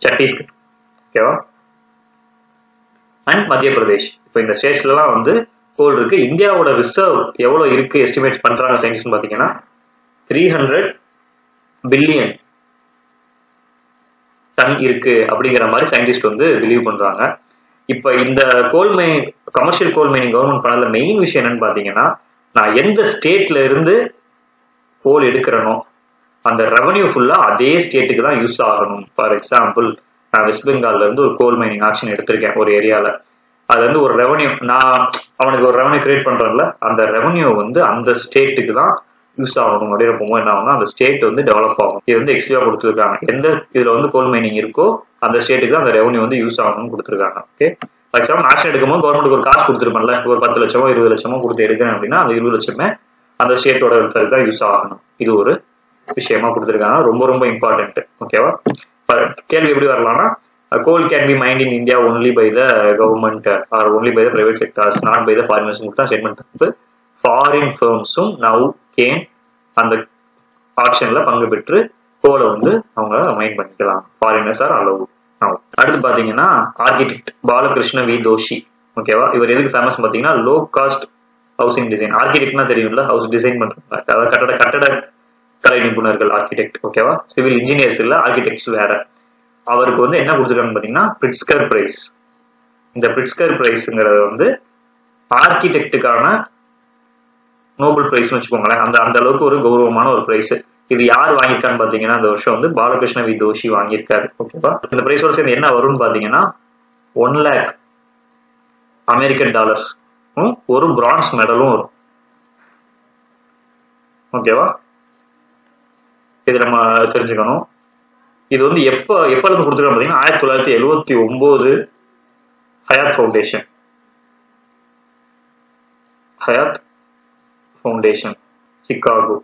சத்தீஸ்கர், ஓகேவா, அண்ட் மத்திய பிரதேஷ். இப்போ இந்த ஸ்டேட்ஸ்ல எல்லாம் வந்து கோல் இருக்கு. இந்தியாவோட ரிசர்வ் எவ்வளவு இருக்கு எஸ்டிமேட் பண்றாங்க சயின்டிஸ்ட் பாத்தீங்கன்னா 300 பில்லியன் டன் இருக்கு அப்படிங்கிற மாதிரி சயின்டிஸ்ட் வந்து பிலீவ் பண்றாங்க. இப்ப இந்த கோல் mining, commercial coal mining government பண்ணல மெயின் விஷயம் என்னன்னு பாத்தீங்கன்னா நான் எந்த ஸ்டேட்ல இருந்து கோல் எடுக்கிறனோ அந்த ரெவன்யூ ஃபுல்லா அதே ஸ்டேட்டுக்கு தான் யூஸ் ஆகணும். ஃபார் எக்ஸாம்பிள் நான் வெஸ்ட் பெங்கால்ல இருந்து ஒரு கோல் மைனிங் ஆக்ஷன் எடுத்திருக்கேன் ஒரு ஏரியால, அது வந்து ஒரு ரெவன்யூ நான் அவனுக்கு ஒரு ரெவன்யூ கிரியேட் பண்றேன்ல, அந்த ரெவன்யூ வந்து அந்த ஸ்டேட்டுக்கு தான் யூஸ் ஆகணும். அப்படியே போகும்போது என்ன ஆகும்னா அந்த ஸ்டேட் வந்து டெவலப் ஆகும். இது வந்து எக்ஸ்ட்ரா கொடுத்துருக்காங்க. எந்த இதுல வந்து கோல் மைனிங் இருக்கோ அந்த ஸ்டேட்டுக்கு தான் அந்த ரெவன்யூ வந்து யூஸ் ஆகணும்னு கொடுத்துருக்காங்க. ஓகே, ஃபார் எக்ஸாம்பிள் ஆக்ஷன் எடுக்கும்போது கவர்மெண்ட்டுக்கு ஒரு காசு கொடுத்துருப்பேன்ல, ஒரு 10 லட்சமோ 20 லட்சமோ கொடுத்து எடுக்கிறேன் அப்படின்னா அந்த 20 லட்சமே அந்த ஸ்டேட்டோட வெல்ஃபேருக்கு தான் யூஸ் ஆகணும். இது ஒரு விஷயமா கொடுத்துருக்காங்க, ரொம்ப ரொம்ப இம்பார்ட்டன்ட். ஓகேவா, கேள்வி எப்படி வரலாம்னா coal can be mined in India only by the government or only by the private sectors, not by the foreigners. Statement தப்பு. ஃபாரின் ஃபர்ம்ஸும் நவ் கேன் அந்த ஆக்ஷன்ல பங்கு பெற்று கோலை வந்து அவங்க மைன் பண்ணிக்கலாம். Foreigners are allow. அடுத்து பாத்தீங்கன்னா ஆர்கிடெக்ட் பாலகிருஷ்ண வி தோஷி. ஓகேவா, இவர் எதுக்கு ஃபேமஸ் பாத்தீங்கன்னா லோ காஸ்ட் ஹவுசிங் டிசைன். ஆர்கிடெக்ட்னா தெரியும்ல, ஹவுஸ் டிசைன் பண்றாங்க, அதாவது கட்டட கலை நிபுணர்கள் ஆர்கிடெக்ட். ஓகேவா, சிவில் இன்ஜினியர்ஸ் இல்ல, ஆர்கிடெக்ட்ஸ் வேற. அவருக்கு வந்து என்ன கொடுத்துருக்காங்க பாத்தீங்கன்னா பிரிட்ஸ்கர் பிரைஸ். இந்த பிரிட்ஸ்கர் பிரைஸ்ங்கிறது வந்து ஆர்கிடெக்டுக்கான நோபல் பிரைஸ் வச்சுக்கோங்களேன். அந்த அளவுக்கு ஒரு கௌரவமான ஒரு பிரைஸ். இது யார் வாங்கியிருக்கான்னு பாத்தீங்கன்னா இந்த வருஷம் வந்து பாலகிருஷ்ண வி தோஷி வாங்கியிருக்காரு. ஓகேவா, இந்த பிரைஸோட சேர்ந்து என்ன வரும்னு பாத்தீங்கன்னா 1 lakh அமெரிக்கன் டாலர்ஸ், ஒரு பிரான்ஸ் மெடலும் வரும். ஓகேவா, இது நம்ம தெரிஞ்சுக்கணும். இது வந்து எப்ப இருந்து கொடுத்துருக்காங்க பாத்தீங்கன்னா 1979 ஹயாத் ஃபவுண்டேஷன் சிகாகோ.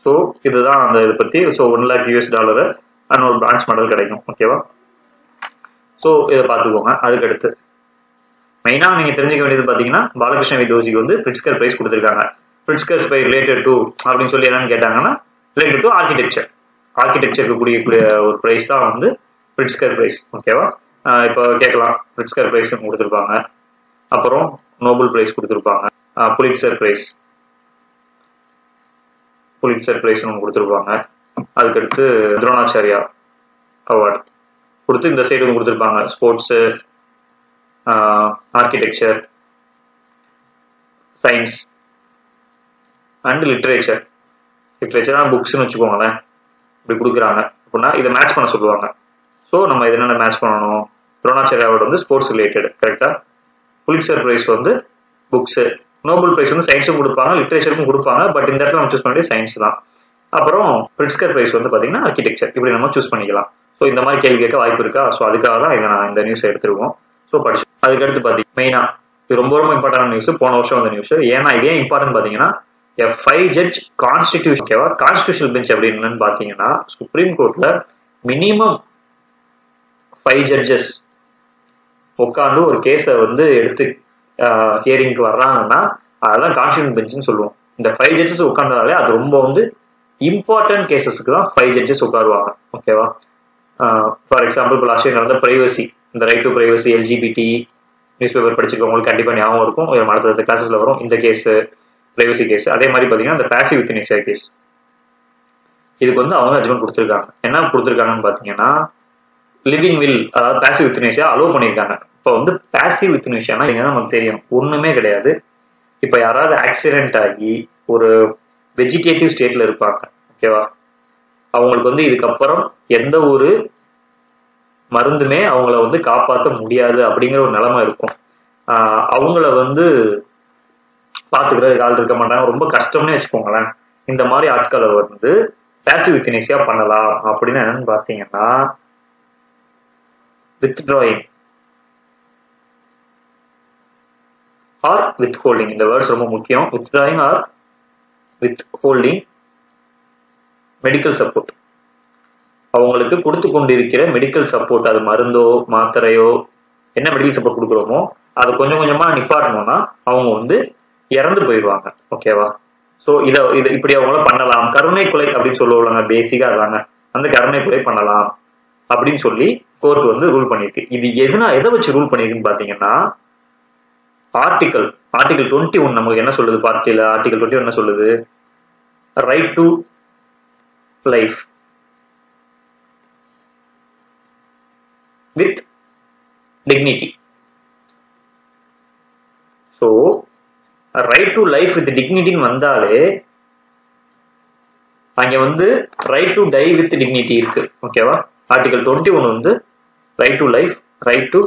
ஸோ இதுதான் அந்த இதை பத்தி. So 1 lakh US dollar and ஒரு பிரான்ச் மெடல் கிடைக்கும். ஓகேவா, ஸோ இதை பார்த்துக்கோங்க. அதுக்கடுத்து மெயினா நீங்க தெரிஞ்சுக்க வேண்டியது பாத்தீங்கன்னா பாலகிருஷ்ண வி தோஷிக்கு வந்து பிரிட்ஸ்கர் பிரைஸ் கொடுத்துருக்காங்க. பிரிட்ஸ்கர் பிரைஸ் ரிலேட்டட் டு அப்படின்னு சொல்லி என்னன்னு கேட்டாங்கன்னா ரிலேட்டட் டு ஆர்கிடெக்சருக்கு கூடிய ஒரு பிரைஸ் தான் வந்து பிரிட்ஸ்கர் பிரைஸ். ஓகேவா, இப்போ கேட்கலாம் பிரிட்ஸ்கர் பிரைஸ் கொடுத்துருப்பாங்க, அப்புறம் நோபல் பிரைஸ் கொடுத்துருப்பாங்க, புலிட்சர் பிரைஸ் ஒன்று கொடுத்துருப்பாங்க, அதுக்கடுத்து துரோணாச்சாரியா அவார்டு கொடுத்து இந்த சைடு கொடுத்துருப்பாங்க sports, architecture, science and literature புக்ஸ்ன்னு வச்சுக்கோங்களேன். இப்படி கொடுக்குறாங்க அப்படின்னா இதை மேட்ச் பண்ண சொல்லுவாங்க. ஸோ நம்ம இதனால மேட்ச் பண்ணணும். துரோணாச்சாரியா அவார்டு வந்து ஸ்போர்ட்ஸ் ரிலேட்டட், கரெக்டா? புலிட்சர் பிரைஸ் வந்து புக்ஸ், நோபல் பிரைஸ் வந்து சயின்ஸும் கொடுப்பாங்க, லிட்ரேச்சருக்கும் கொடுப்பாங்க. பட் இந்த இடத்துல நம்ம சூஸ் பண்ணி சயின்ஸ் தான். அப்புறம் பிரிட்ஸ்கர் பிரைஸ் வந்து பாத்தீங்கன்னா ஆர்கிடெக்சர். இப்படி நம்ம சூஸ் பண்ணிக்கலாம். ஸோ இந்த மாதிரி கேள்வி கேட்க வாய்ப்பு இருக்கா? ஸோ அதுக்காக தான் நான் இந்த நியூஸ் எடுத்துருக்கோம். ஸோ படிச்சு அதுக்கடுத்து பாத்தீங்கன்னா மெயினா இது ரொம்ப ரொம்ப இம்பார்ட்டன்ட் நியூஸ், போன வருஷம் வந்த நியூஸ். ஏன்னா இதே இம்பார்ட்டன்ட் பாத்தீங்கன்னா 5 ஜட்ஜ் கான்ஸ்டிடியூஷன், ஓகேவா? கான்ஸ்டிடியூஷனல் பெஞ்ச் அப்படின்னு பாத்தீங்கன்னா சுப்ரீம் கோர்ட்ல மினிமம் 5 ஜட்ஜஸ் உட்காந்து ஒரு கேஸை வந்து எடுத்து ஹியரிங்க்கு வர்றாங்கன்னா அதெல்லாம் கான்ஸ்டிடியூஷன் பெஞ்சுன்னு சொல்லுவோம். இந்த 5 ஜட்ஜஸ் உட்கார்ந்தாலே அது ரொம்ப வந்து இம்பார்ட்டன்ட் கேசஸ்க்கு தான் 5 ஜட்ஜஸ் உட்காருவாங்க, ஓகேவா? ஃபார் எக்ஸாம்பிள் இப்போ லாஸ்ட் இயர் நடந்த பிரைவசி, இந்த right to privacy, LGBT news paper படிச்சிருக்கவங்களுக்கு கண்டிப்பா ஞாபகம் இருக்கும். அடுத்த கிளாஸஸ்ல வரும் இந்த கேஸ், பிரைவசி கேஸ். அதே மாதிரி பாத்தீங்கன்னா இந்த பாசிவ் யூத்தனேசியா கேஸ், இதுக்கு வந்து அவங்க ஜட்ஜ்மெண்ட் கொடுத்துருக்காங்க. என்ன கொடுத்துருக்காங்கன்னு பாத்தீங்கன்னா லிவிங் வில், அதாவது பாசிவ் யூத்தனேசியா அலோவ் பண்ணியிருக்காங்க. இப்போ வந்து பாசிவ் யூத்தனேசியானா நமக்கு தெரியும், ஒண்ணுமே கிடையாது. இப்ப யாராவது ஆக்சிடென்ட் ஆகி ஒரு வெஜிடேட்டிவ் ஸ்டேட்ல இருப்பாங்க, ஓகேவா? அவங்களுக்கு வந்து இதுக்கப்புறம் எந்த ஒரு மருந்துமே அவங்கள வந்து காப்பாற்ற முடியாது அப்படிங்கிற ஒரு நிலைமை இருக்கும். அவங்கள வந்து பாத்துக்கிறதுக்கு ஆள் இருக்க மாட்டாங்க, ரொம்ப கஷ்டம்னே வச்சுக்கோங்களேன். இந்த மாதிரி ஆட்களை வந்து பாசிவ் யூத்தனேசியா பண்ணலாம். அப்படின்னு என்னன்னு பாத்தீங்கன்னா வித்ட்ராயிங் ஆர் வித்ஹோல்டிங், இந்த வேர்ட்ஸ் ரொம்ப முக்கியம். Withdrawing or withholding medical support, அவங்களுக்கு கொடுத்து கொண்டிருக்கிற மெடிக்கல் சப்போர்ட், அது மருந்தோ மாத்திரையோ என்ன மெடிக்கல் சப்போர்ட் கொடுக்குறோமோ அதை கொஞ்சம் கொஞ்சமா நிப்பாட்டணும்னா அவங்க வந்து இறந்து போயிடுவாங்க, ஓகேவா? ஸோ இதை இப்படி அவங்கள பண்ணலாம். கருணை கொலை அப்படின்னு சொல்லுவாங்க, பேசிக்கா அதாங்க, அந்த கருணை கொலை பண்ணலாம் அப்படின்னு சொல்லி கோர்ட் வந்து ரூல் பண்ணிருக்கு. இது எதை வச்சு ரூல் பண்ணிருக்குன்னு பாத்தீங்கன்னா ஆர்டிகல் 21 நமக்கு என்ன சொல்லுது? பார்ட்டில ஆர்டிகல் 21 என்ன சொல்லுது? Right to life with dignity. So right to life with dignity வந்தாலே அங்க வந்து right to die with dignity இருக்கு, ஓகேவா? ஆர்டிகல் 21 வந்து right to life, right to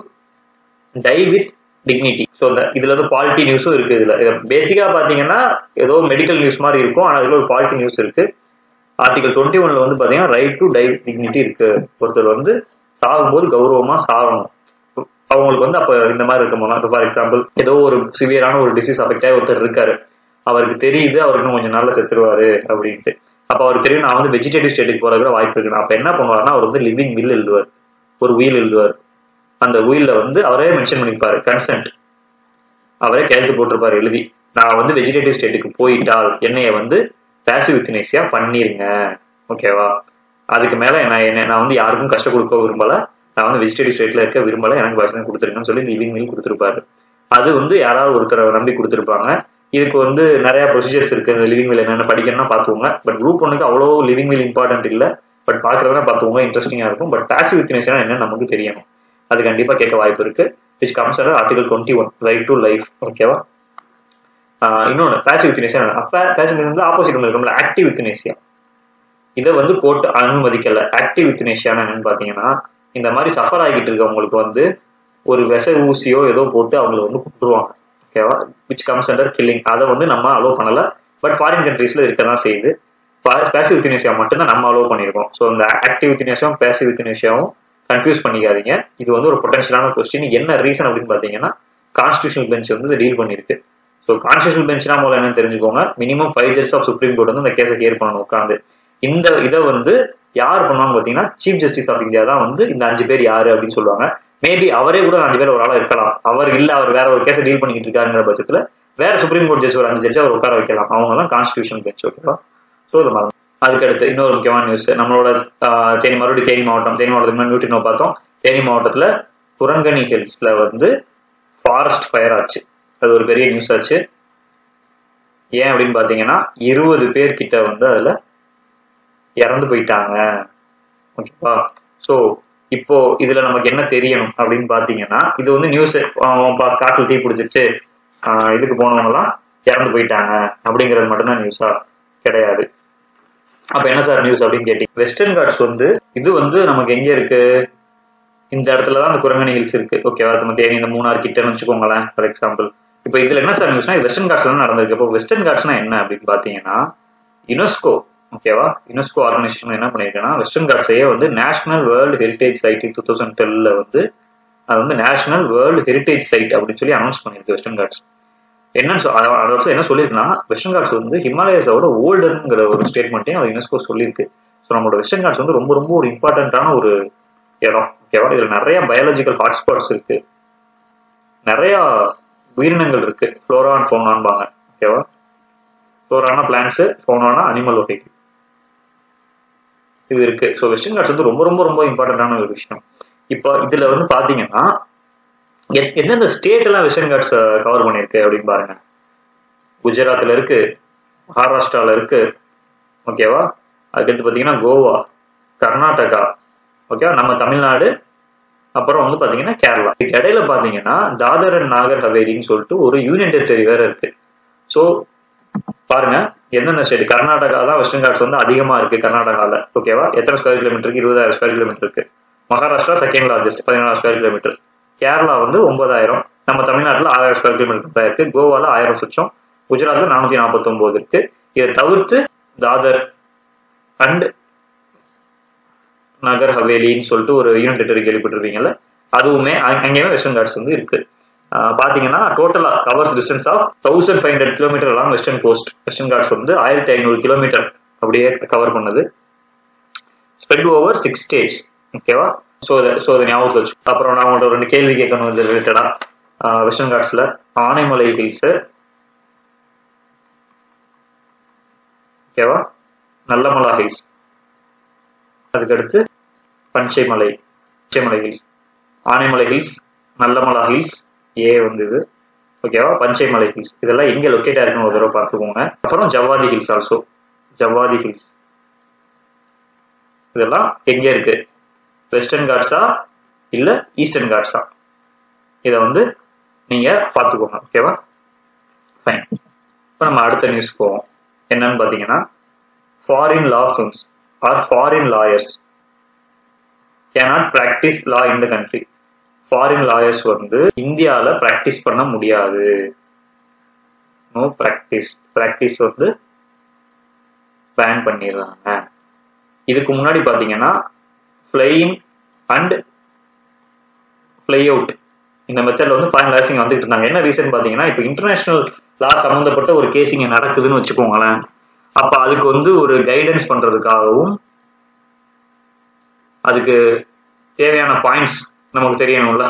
die with dignity. So இதுல வந்து பாலிட்டி நியூஸும் இருக்கு. இதுல பேசிக்கா பாத்தீங்கன்னா ஏதோ மெடிக்கல் நியூஸ் மாதிரி இருக்கும், ஆனா இதுல ஒரு பாலிட்டி நியூஸ் இருக்கு. ஆர்டிகல் 21 வந்து பாத்தீங்கன்னா ரைட் டு டை டிக்னிட்டி இருக்கு. ஒருத்தர் வந்து சாகும்போது கௌரவமா சாகணும். அவங்களுக்கு வந்து அப்ப இந்த மாதிரி இருக்கணும். இப்போ ஃபார் எக்ஸாம்பிள் ஏதோ ஒரு சிவியரான ஒரு டிசீஸ் அஃபெக்ட் ஆகி ஒருத்தர் இருக்காரு, அவருக்கு தெரியுது அவருக்கு இன்னும் கொஞ்சம் நாள்ல செத்துருவாரு அப்படின்ட்டு. அப்ப அவருக்கு தெரியும் நான் வந்து வெஜிடேட்டிவ் ஸ்டேட்டுக்கு போற கூட வாய்ப்பு இருக்கு. அப்ப என்ன பண்ணுவாருன்னா அவர் வந்து லிவிங் வில் எழுதுவார், ஒரு உயில் எழுதுவார். அந்த உயில்ல வந்து அவரே மென்ஷன் பண்ணிருப்பாரு கன்சென்ட், அவரே கையெழுத்து போட்டிருப்பாரு எழுதி, நான் வந்து வெஜிடேட்டிவ் ஸ்டேட்டுக்கு போயிட்டால் என்னைய வந்து பாசிவ் யூத்தனேசியா பண்ணிருங்க, ஓகேவா? அதுக்கு மேல நான் வந்து யாருக்கும் கஷ்டம் கொடுக்க விரும்பல, நான் வந்து வெஜிடேட்டிவ் ஸ்டேட்ல இருக்க விரும்பல, எனக்கு வேக்சின் கொடுத்துருங்கன்னு சொல்லி லிவிங் வில் கொடுத்துருப்பாரு. அது வந்து யாராவது ஒருத்தரை நம்பி கொடுத்துருப்பாங்க. இதுக்கு வந்து நிறைய ப்ரொசீஜர்ஸ் இருக்கு. இந்த லிவிங் வில் என்னென்ன படிக்கணும்னா பாத்துக்கோங்க. பட் குரூப் ஒன்னுக்கு அவ்வளோ லிவிங் வில் இம்பார்ட்டன்ட் இல்லை, பட் பாக்குறதுனா பாத்துக்கோங்க, இன்ட்ரெஸ்டிங்கா இருக்கும். பட் பாசிவ் யூத்தனேசியா என்னன்னு நமக்கு தெரியணும், அது கண்டிப்பா கேட்க வாய்ப்பு இருக்கு. Which comes under article 21 right to life, ஓகேவா? இன்னொன்னு பாசிவ் யூத்தனேசியா, அப்ப பாசிவ் வந்து ஆப்போசிட் ஒன்று இருக்கும்ல ஆக்டிவ் யூத்தனேசியா, இதை வந்து கோர்ட் அனுமதிக்கல. ஆக்டிவ் யூத்தனேசியா என்னன்னு பாத்தீங்கன்னா இந்த மாதிரி சஃபர் ஆகிட்டு இருக்கவங்களுக்கு வந்து ஒரு விஷ ஊசியோ ஏதோ போட்டு அவங்களை வந்து கொண்டுருவாங்க, ஓகேவா? Which comes under killing. அதை வந்து நம்ம அலோவ் பண்ணல, பட் ஃபாரின் கண்ட்ரீஸ்ல இருக்கதான் செய்யுது. பாசிவ் யூத்தனேசியா மட்டும்தான் நம்ம அலோவ் பண்ணிருக்கோம். ஸோ இந்த ஆக்டிவ் யூத்தனேசியாவும் பாசிவ் யூத்தனேசியாவும் கன்ஃபியூஸ் பண்ணிக்காதீங்க. இது வந்து ஒரு பொட்டன்ஷியலான கொஸ்டின். என்ன ரீசன் அப்படின்னு பாத்தீங்கன்னா கான்ஸ்டிடியூஷனல் பெஞ்ச் வந்து டீல் பண்ணிருக்கு. ஸோ கான்ஸ்டிடியூஷனல் பெஞ்ச்னா மூலம் என்னன்னு தெரிஞ்சுக்கோங்க, minimum 5 judges of supreme court வந்து இந்த கேஸை கிளியர் பண்ணணும் உட்காந்து. இந்த இதை வந்து யார் பண்ணுவாங்க பாத்தீங்கன்னா சீஃப் ஜஸ்டிஸ் ஆஃப் இந்தியா தான் வந்து இந்த 5 பேர் யாரு அப்படின்னு சொல்லுவாங்க. மேபி அவரே கூட 5 பேர் ஒரு ஆளா இருக்கலாம். அவர் இல்ல, அவர் வேற ஒரு கேஸை டீல் பண்ணிட்டு இருக்காருங்கிற பட்சத்துல வேற சுப்ரீம் கோர்ட் ஜட்ஜ் ஒரு 5 ஜட்ஜ் அவர் உட்கார வைக்கலாம். அவங்க தான் கான்ஸ்டிடியூஷனல் பெஞ்ச், ஓகேவா? ஸோ இது மாதிரி அதுக்கடுத்து இன்னொரு முக்கியமான நியூஸ், நம்மளோட தேனி மாவட்டத்துக்கு நியூட்ரினோ பார்த்தோம். தேனி மாவட்டத்துல துரங்கனி ஹில்ஸ்ல வந்து ஃபாரஸ்ட் ஃபயர் ஆச்சு. அது ஒரு பெரிய நியூஸ் ஆச்சு. ஏன் அப்படின்னு பாத்தீங்கன்னா 20 பேர் கிட்ட வந்து அதுல இறந்து போயிட்டாங்க, ஓகேவா? ஸோ இப்போ இதுல நமக்கு என்ன தெரியணும் அப்படின்னு பாத்தீங்கன்னா இது வந்து நியூஸ் காட்டுல தீ பிடிச்சிருச்சு, இதுக்கு போனவங்க எல்லாம் இறந்து போயிட்டாங்க அப்படிங்கிறது மட்டும்தான் நியூஸா கிடையாது. அப்ப என்ன சார் நியூஸ் அப்படின்னு கேட்டீங்க, வெஸ்டர்ன் காட்ஸ் வந்து இது வந்து நமக்கு எங்க இருக்கு, இந்த இடத்துல தான் அந்த குரங்கணி ஹில்ஸ் இருக்கு. ஓகேவா? அது தேனி இந்த மூணார் கிட்டன்னு வச்சுக்கோங்களேன் ஃபார் எக்ஸாம்பிள். இப்போ இதுல என்ன சார் நியூஸ்னா வெஸ்டர்ன் காட்ஸ்ல தான் நடந்திருக்கு. இப்போ வெஸ்டர்ன் காட்ஸ்னா என்ன அப்படின்னு பாத்தீங்கன்னா யுனெஸ்கோ, ஓகேவா, யுனெஸ்கோ ஆர்கனைசேஷன் என்ன பண்ணிருக்குன்னா வெஸ்டர்ன் காட்ஸையே வந்து நேஷனல் வேர்ல்டு ஹெரிடேஜ் சைட் 2010 வந்து அது வந்து நேஷனல் வேர்ல்டு ஹெரிடேஜ் சைட் அப்படின்னு சொல்லி அனௌன்ஸ் பண்ணிருக்கு வெஸ்டர்ன் காட்ஸ். என்னன்னு என்ன சொல்லிருக்குன்னா வெஸ்டர்ன் காட்ஸ் வந்து ஹிமாலயஸோட ஓல்டுங்கிற ஒரு ஸ்டேட்மெண்ட்டையும் அது யுனெஸ்கோ சொல்லியிருக்கு. ஸோ நம்மளோட வெஸ்டர்ன் காட்ஸ் வந்து ரொம்ப ரொம்ப ஒரு இம்பார்ட்டன்டான ஒரு இடம். ஓகேவா? இதுல நிறைய பயாலஜிக்கல் ஹாட்ஸ்பாட்ஸ் இருக்கு, நிறைய உயிரினங்கள் இருக்கு, ஃப்ளோரா அண்ட் ஃபௌனான்பாங்க. ஓகேவா? ஃப்ளோரானா பிளான்ட்ஸ், ஃபௌனானா அனிமல் வகைகள் இது இருக்கு. ஸோ வெஸ்டர்ன் காட்ஸ் வந்து ரொம்ப ரொம்ப ரொம்ப இம்பார்ட்டன்டான ஒரு விஷயம். இப்போ இதுல வந்து பாத்தீங்கன்னா எந்தெந்த ஸ்டேட் எல்லாம் வெஸ்டர்ன் காட்ஸ் கவர் பண்ணிருக்கு அப்படின்னு பாருங்க. குஜராத்ல இருக்கு, மகாராஷ்டிரால இருக்கு, ஓகேவா, அதுக்கடுத்து பாத்தீங்கன்னா கோவா, கர்நாடகா, ஓகேவா, நம்ம தமிழ்நாடு, அப்புறம் வந்து பாத்தீங்கன்னா கேரளா. இதுக்கு இடையில பாத்தீங்கன்னா தாதர் அண்ட் நாகர் ஹவேலின்னு சொல்லிட்டு ஒரு யூனியன் டெரிட்டரி வேற இருக்கு. ஸோ பாருங்க எந்தெந்த ஸ்டேட். கர்நாடகா தான் வெஸ்டர்ன் காட்ஸ் வந்து அதிகமா இருக்கு கர்நாடகால. ஓகேவா? எத்தனை ஸ்கொயர் கிலோமீட்டர் இருக்கு? 20,000 ஸ்கொயர் கிலோமீட்டர் இருக்கு. Maharashtra second largest 14,000 square kilometre. Kerala வந்து 9,000. நம்ம தமிழ்நாட்டுல 1000 ஸ்கொயர் கிலோமீட்டர் தான் இருக்கு. கோவால 1000 சுற்றம், குஜராத்ல 449 இருக்கு. இதை தவிர்த்து தாதர் அண்ட் நகர் ஹவேலின்னு சொல்லிட்டு ஒரு யூனியன் டெரிட்டரி கேள்விப்பட்டிருப்பீங்கல்ல, அதுவுமே அங்கேயுமே வெஸ்டர்ன் காட்ஸ் வந்து இருக்கு. பாத்தீங்கன்னா டோட்டலா covers distance of 1500 kilometre along western coast. Western ghats வந்து 1500 கிலோமீட்டர் அப்படியே கவர் பண்ணுது. Spread over 6 states. ஓகேவா? ஸோ அதை ஞாபகத்தில் வச்சு. அப்புறம் நான் உங்கள்ட்ட 2 கேள்வி கேட்கணும் இது ரிலேட்டடா. வெஸ்டர்ன் காட்ஸ்ல ஆனைமலை ஹில்ஸ், ஓகேவா, நல்லமலா ஹில்ஸ், அதுக்கடுத்து Panchaimalai hills. Anaimalai hills, Nallamala hills வந்து இது, ஓகேவா, பஞ்சைமலை ஹில்ஸ் இதெல்லாம் எங்க லொக்கேட் ஆயிருக்குன்னு ஒரு தடவை பார்த்துக்கோங்க. அப்புறம் ஜவ்வாதி ஹில்ஸ் ஆல்சோ, ஜவ்வாதி ஹில்ஸ் இதெல்லாம் எங்க இருக்கு? வெஸ்டர்ன் காட்ஸா இல்ல ஈஸ்டர்ன் காட்ஸா? இதை வந்து நீங்க பார்த்துக்கோங்க. ஓகேவா? ஃபைன். இப்போ நம்ம அடுத்த நியூஸ் போவோம். என்னன்னு பாத்தீங்கன்னா foreign law firms or foreign lawyers cannot practice law in the country. Foreign lawyers வந்து இந்தியாவில் பிராக்டிஸ் பண்ண முடியாது. நோ பிராக்டிஸ் வந்து பேன் பண்ணிடுறாங்க. இதுக்கு முன்னாடி பாத்தீங்கன்னா ஃபிளையிங் அண்ட் ஃபிளை அவுட் இந்த மெத்தட்ல வந்து ஃபாரின் லாயர்ஸ் இங்க வந்துட்டு இருந்தாங்க. என்ன ரீசன் பாத்தீங்கன்னா இப்போ இன்டர்நேஷனல் லா சம்பந்தப்பட்ட ஒரு கேஸ் இங்க நடக்குதுன்னு வச்சுக்கோங்களேன். அப்ப அதுக்கு வந்து ஒரு கைடன்ஸ் பண்றதுக்காகவும் அதுக்கு தேவையான பாயிண்ட்ஸ் நமக்கு தெரியணும்ல,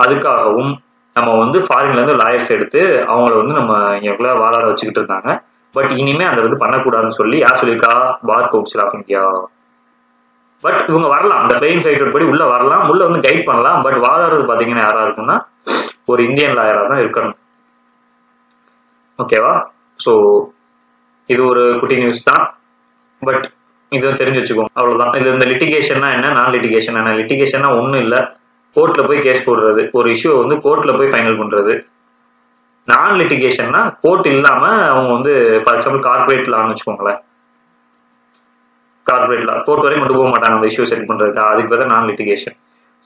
அதுக்காகவும் நம்ம வந்து ஃபாரின்ல இருந்து லாயர்ஸ் எடுத்து அவங்கள வந்து நம்ம இங்கக்குள்ள வாதாட வச்சுக்கிட்டு இருந்தாங்க. பட் இனிமே அதை வந்து பண்ணக்கூடாதுன்னு சொல்லி யார் சொல்லியிருக்கா? Bar council of India. But இவங்க வரலாம், அந்த பிளெயின் ஃபைட் படி உள்ள வரலாம், உள்ள வந்து கைட் பண்ணலாம். பட் வாதாடுறது பாத்தீங்கன்னா யாரா இருக்கும்னா ஒரு இந்தியன் லாயரா தான் இருக்கணும். ஓகேவா? ஸோ இது ஒரு குட்டி நியூஸ் தான், பட் இது தெரிஞ்சு வச்சுக்கோங்க. அவ்வளவுதான். இது இந்த லிட்டிகேஷன்னா என்ன, நான் லிட்டிகேஷன் என்ன? லிட்டிகேஷன்னா ஒன்றும் இல்லை, கோர்ட்ல போய் கேஸ் போடுறது, ஒரு இஷ்யூ வந்து கோர்ட்ல போய் ஃபைனல் பண்றது. நான் லிட்டிகேஷன்னா கோர்ட் இல்லாம அவங்க வந்து ஃபார் எக்ஸாம்பிள் கார்பரேட் லான்னு வச்சுக்கோங்களேன். கார்பரேட் லா கோர்ட் வரையும் கொண்டு போக மாட்டாங்க அந்த இஷ்யூ செட் பண்றதுக்கு, அதுக்கு பேர் நான் லிட்டிகேஷன்.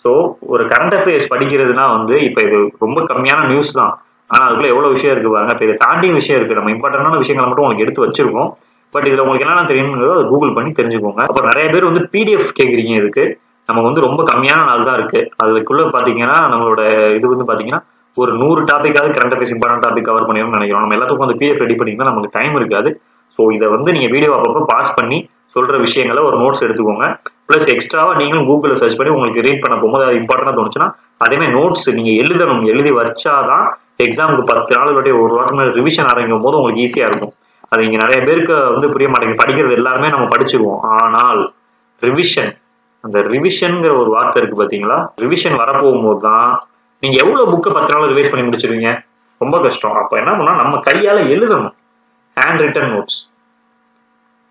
ஸோ ஒரு கரண்ட் அஃபேர்ஸ் படிக்கிறதுனா வந்து இப்போ இது ரொம்ப கம்மியான நியூஸ் தான், ஆனா அதுக்குள்ள எவ்வளவு விஷயம் இருக்கு பாருங்க. இப்போ இதை தாண்டிய விஷயம் இருக்கு. நம்ம இம்பார்ட்டன்டான விஷயங்களை மட்டும் உங்களுக்கு எடுத்து வச்சிருக்கோம். பட் இதுல உங்களுக்கு என்னென்ன தெரியுங்கிறதோ அதை கூகுள் பண்ணி தெரிஞ்சுக்கோங்க. அப்புறம் நிறைய பேர் வந்து பிடிஎஃப் கேட்குறீங்க. இதுக்கு நமக்கு வந்து ரொம்ப கம்மியான நாள் தான் இருக்கு. அதுக்குள்ள பாத்தீங்கன்னா நம்மளோட இது வந்து பாத்தீங்கன்னா ஒரு 100 டாபிக்காவது current affairs important topic cover பண்ணிடணும்னு நினைக்கிறோம். நம்ம எல்லாத்துக்கும் வந்து பிடிஎஃப் ரெடி பண்ணிங்கன்னா நமக்கு டைம் இருக்காது. ஸோ இதை வந்து நீங்க வீடியோ அப்பப்போ பாஸ் பண்ணி சொல்ற விஷயங்களை ஒரு நோட்ஸ் எடுத்துக்கோங்க. பிளஸ் எக்ஸ்ட்ராவா நீங்களும் கூகுளில் சர்ச் பண்ணி உங்களுக்கு ரீட் பண்ண போகும்போது அது இம்பார்ட்டன்டா தோணுச்சுன்னா அதேமாதிரி நோட்ஸ் நீங்க எழுதணும். எழுதி வச்சாதான் எக்ஸாமுக்கு 10 நாள் விட ஒரு வாரத்துக்கு மேலே ரிவிஷன் ஆரம்பிக்கும் போது உங்களுக்கு ஈஸியா இருக்கும். அது இங்க நிறைய பேருக்கு வந்து புரிய மாட்டேங்குது. படிக்கிறது எல்லாருமே நம்ம படிச்சிருவோம், ஆனால் ரிவிஷன், அந்த ரிவிஷன்ங்கிற ஒரு வார்த்தை இருக்கு பாத்தீங்களா, ரிவிஷன் வரப்போகும்போது தான் நீங்க எவ்வளவு புக்கை 10 நாள் ரிவைஸ் பண்ணி முடிச்சிருவீங்க, ரொம்ப கஷ்டம். அப்ப என்ன பண்ணா நம்ம கையால எழுதணும். ஹேண்ட் ரிட்டன் நோட்ஸ்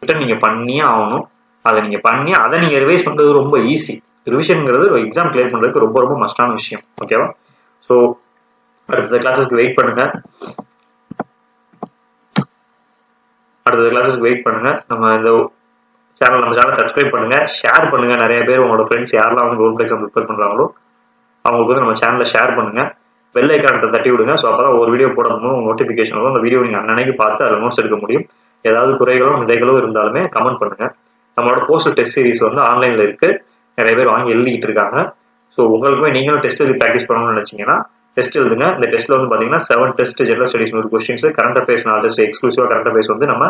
ரிட்டன் நீங்க பண்ணியே ஆகணும். அதை நீங்க பண்ணி அதை நீங்க ரிவைஸ் பண்றது ரொம்ப ஈஸி. ரிவிஷன்ங்கிறது எக்ஸாம் கிளியர் பண்றதுக்கு ரொம்ப ரொம்ப மஸ்டான விஷயம். ஓகேவா? ஸோ அடுத்த கிளாஸஸ்க்கு வெயிட் பண்ணுங்க. நம்ம இந்த நம்ம சேனல் சப்ஸ்கிரைப் பண்ணுங்க, ஷேர் பண்ணுங்க. நிறைய பேர் உங்களோட ஃப்ரெண்ட்ஸ் யாரெல்லாம் வந்து ரோல் எக்ஸாம் ப்ரிப்பேர் பண்றாங்களோ அவங்களுக்கு வந்து நம்ம சேனலை ஷேர் பண்ணுங்க. பெல் ஐக்கானை தட்டி விடுங்க. ஸோ அப்பதான் ஒரு வீடியோ போடும்போது உங்க நோட்டிபிகேஷன் வரும். அந்த வீடியோ நீங்க அன்னைக்கு பார்த்து அதில் நோட்ஸ் எடுக்க முடியும். ஏதாவது குறைகளோ நிலைகளோ இருந்தாலுமே கமெண்ட் பண்ணுங்க. நம்மளோட போஸ்டல் டெஸ்ட் சீரிஸ் வந்து ஆன்லைன்ல இருக்கு, நிறைய பேர் வாங்கி எழுதிட்டு இருக்காங்க. ஸோ உங்களுக்குமே நீங்களும் டெஸ்ட் எழுதி ப்ராக்டிஸ் பண்ணணும்னு நினைச்சீங்கன்னா டெஸ்ட் எழுதுங்க. இந்த டெஸ்ட்ல வந்து பாத்தீங்கன்னா 7 test general studies 100 questions, current affairs 4 test, எக்ஸ்க்ளூசிவா கரண்ட் அஃபேர்ஸ் வந்து நம்ம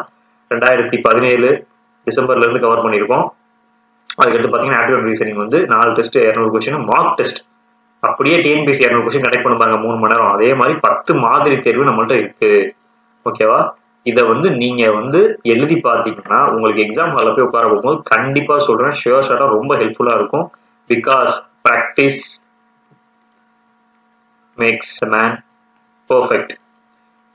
2017 டிசம்பர்ல இருந்து கவர் பண்ணிருக்கோம். அதுக்கடுத்து பாத்தீங்கன்னா ஆப்டிடியூட் ரீசனிங் வந்து 4 டெஸ்ட் 200 கொஸ்டின், மார்க் டெஸ்ட் அப்படியே டிஎன்பிஎஸ்சி 200 கொஸ்டின் கனெக்ட் பண்ணுவாங்க 3 மணி நேரம். அதே மாதிரி 10 மாதிரி தேர்வு நம்மள்ட்ட இருக்கு. ஓகேவா? இதை வந்து நீங்க வந்து எழுதி பாத்தீங்கன்னா உங்களுக்கு எக்ஸாம் ஹால்ல போய் உட்கார போகும்போது கண்டிப்பா சொல்றேன், ஷியோர் ஷார்ட்டா ரொம்ப ஹெல்ப்ஃபுல்லா இருக்கும். Because practice makes a man perfect.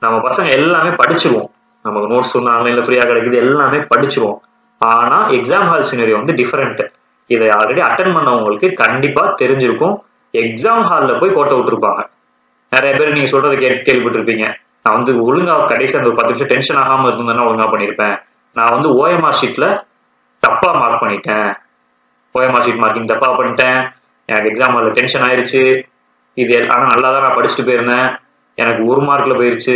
நம்ம பசங்க எல்லாமே படிச்சிருவோம், நமக்கு நோட்ஸ் ஒன்று ஆன்லைன்ல ஃப்ரீயா கிடைக்குது, எல்லாமே படிச்சிருவோம். ஆனா எக்ஸாம் ஹால் சினரியோ வந்து டிஃபரெண்ட். இதை ஆல்ரெடி அட்டன் பண்ணவங்களுக்கு கண்டிப்பா தெரிஞ்சிருக்கும். எக்ஸாம் ஹால்ல போய் கோட்டை விட்டுருப்பாங்க. நிறைய பேர் நீங்க சொல்றதை கேள்விப்பட்டிருப்பீங்க. நான் வந்து ஒழுங்கா கடைசி அந்த 10 நிமிஷம் டென்ஷன் ஆகாம இருந்தேன்னா ஒழுங்கா பண்ணிருப்பேன். நான் வந்து ஓஎம்ஆர் ஷீட்ல தப்பா மார்க் பண்ணிட்டேன், ஓஎம்ஆர் ஷீட் மார்க்கிங் தப்பா பண்ணிட்டேன், எனக்கு எக்ஸாம் ஹால்ல டென்ஷன் ஆயிருச்சு, இது ஆனா நல்லாதான் நான் படிச்சுட்டு போயிருந்தேன், எனக்கு 1 மார்க்ல போயிருச்சு,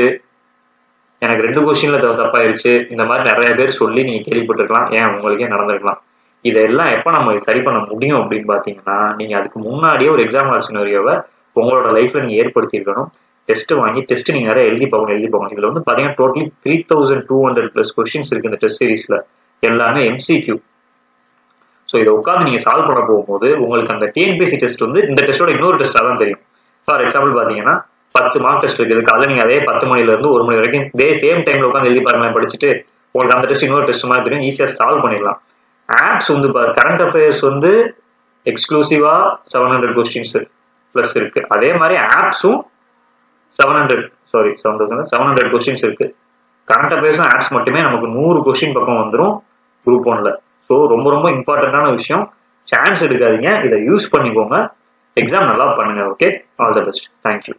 எனக்கு 2 கொஸ்டின்ல தப்பாயிருச்சு. இந்த மாதிரி நிறைய பேர் சொல்லி நீங்க கேள்விப்பட்டிருக்கலாம், ஏன் உங்களுக்கே நடந்திருக்கலாம். இதெல்லாம் எப்ப நம்ம சரி பண்ண முடியும் அப்படின்னு பாத்தீங்கன்னா, நீங்க அதுக்கு முன்னாடியே ஒரு எக்ஸாம் ஹால் சினரியோவை உங்களோட லைஃப்ல நீங்க ஏற்படுத்தி இருக்கணும். டெஸ்ட் வாங்கி டெஸ்ட் நீங்க நிறைய எழுதி போகணும். இதுல வந்து பாத்தீங்கன்னா டோட்டலி 3200+ கொஸ்டின்ஸ் இருக்கு இந்த டெஸ்ட் சீரீஸ்ல, எல்லாமே எம்சிக்யூ. ஸோ இதை உட்காந்து நீங்க சால்வ் பண்ண போகும்போது உங்களுக்கு அந்த டிஎன்பிஎஸ்சி டெஸ்ட் வந்து இந்த டெஸ்டோட இன்னொரு டெஸ்டா தான் தெரியும். ஃபார் எக்ஸாம்பிள் பாத்தீங்கன்னா 10 மார்க் டெஸ்ட் இருக்குது, காலையில் நீங்க அதே 10 மணில இருந்து 1 மணி வரைக்கும் இதே சேம் டைம்ல உட்காந்து எழுதி பாருங்க, படிச்சுட்டு உங்களுக்கு அந்த டெஸ்ட் இன்னொரு டெஸ்ட் மாதிரி தெரியும், ஈஸியா சால்வ் பண்ணிடலாம். ஆப்ஸ் வந்து கரண்ட் அஃபேர்ஸ் வந்து எக்ஸ்க்ளூசிவா 700 கொஸ்டின்ஸ் பிளஸ் இருக்கு. அதே மாதிரி ஆப்ஸும் 700 கொஸ்டின்ஸ் இருக்கு. கரண்ட் அஃபேர்ஸும் ஆப்ஸ் மட்டுமே நமக்கு 100 கொஸ்டின் பக்கம் வந்துடும் குரூப் 1ல. ஸோ ரொம்ப ரொம்ப இம்பார்ட்டன்டான விஷயம். சான்ஸ் எடுக்காதீங்க, இதை யூஸ் பண்ணிக்கோங்க, எக்ஸாம் நல்லா பண்ணுங்க. Okay, all the best, thank you.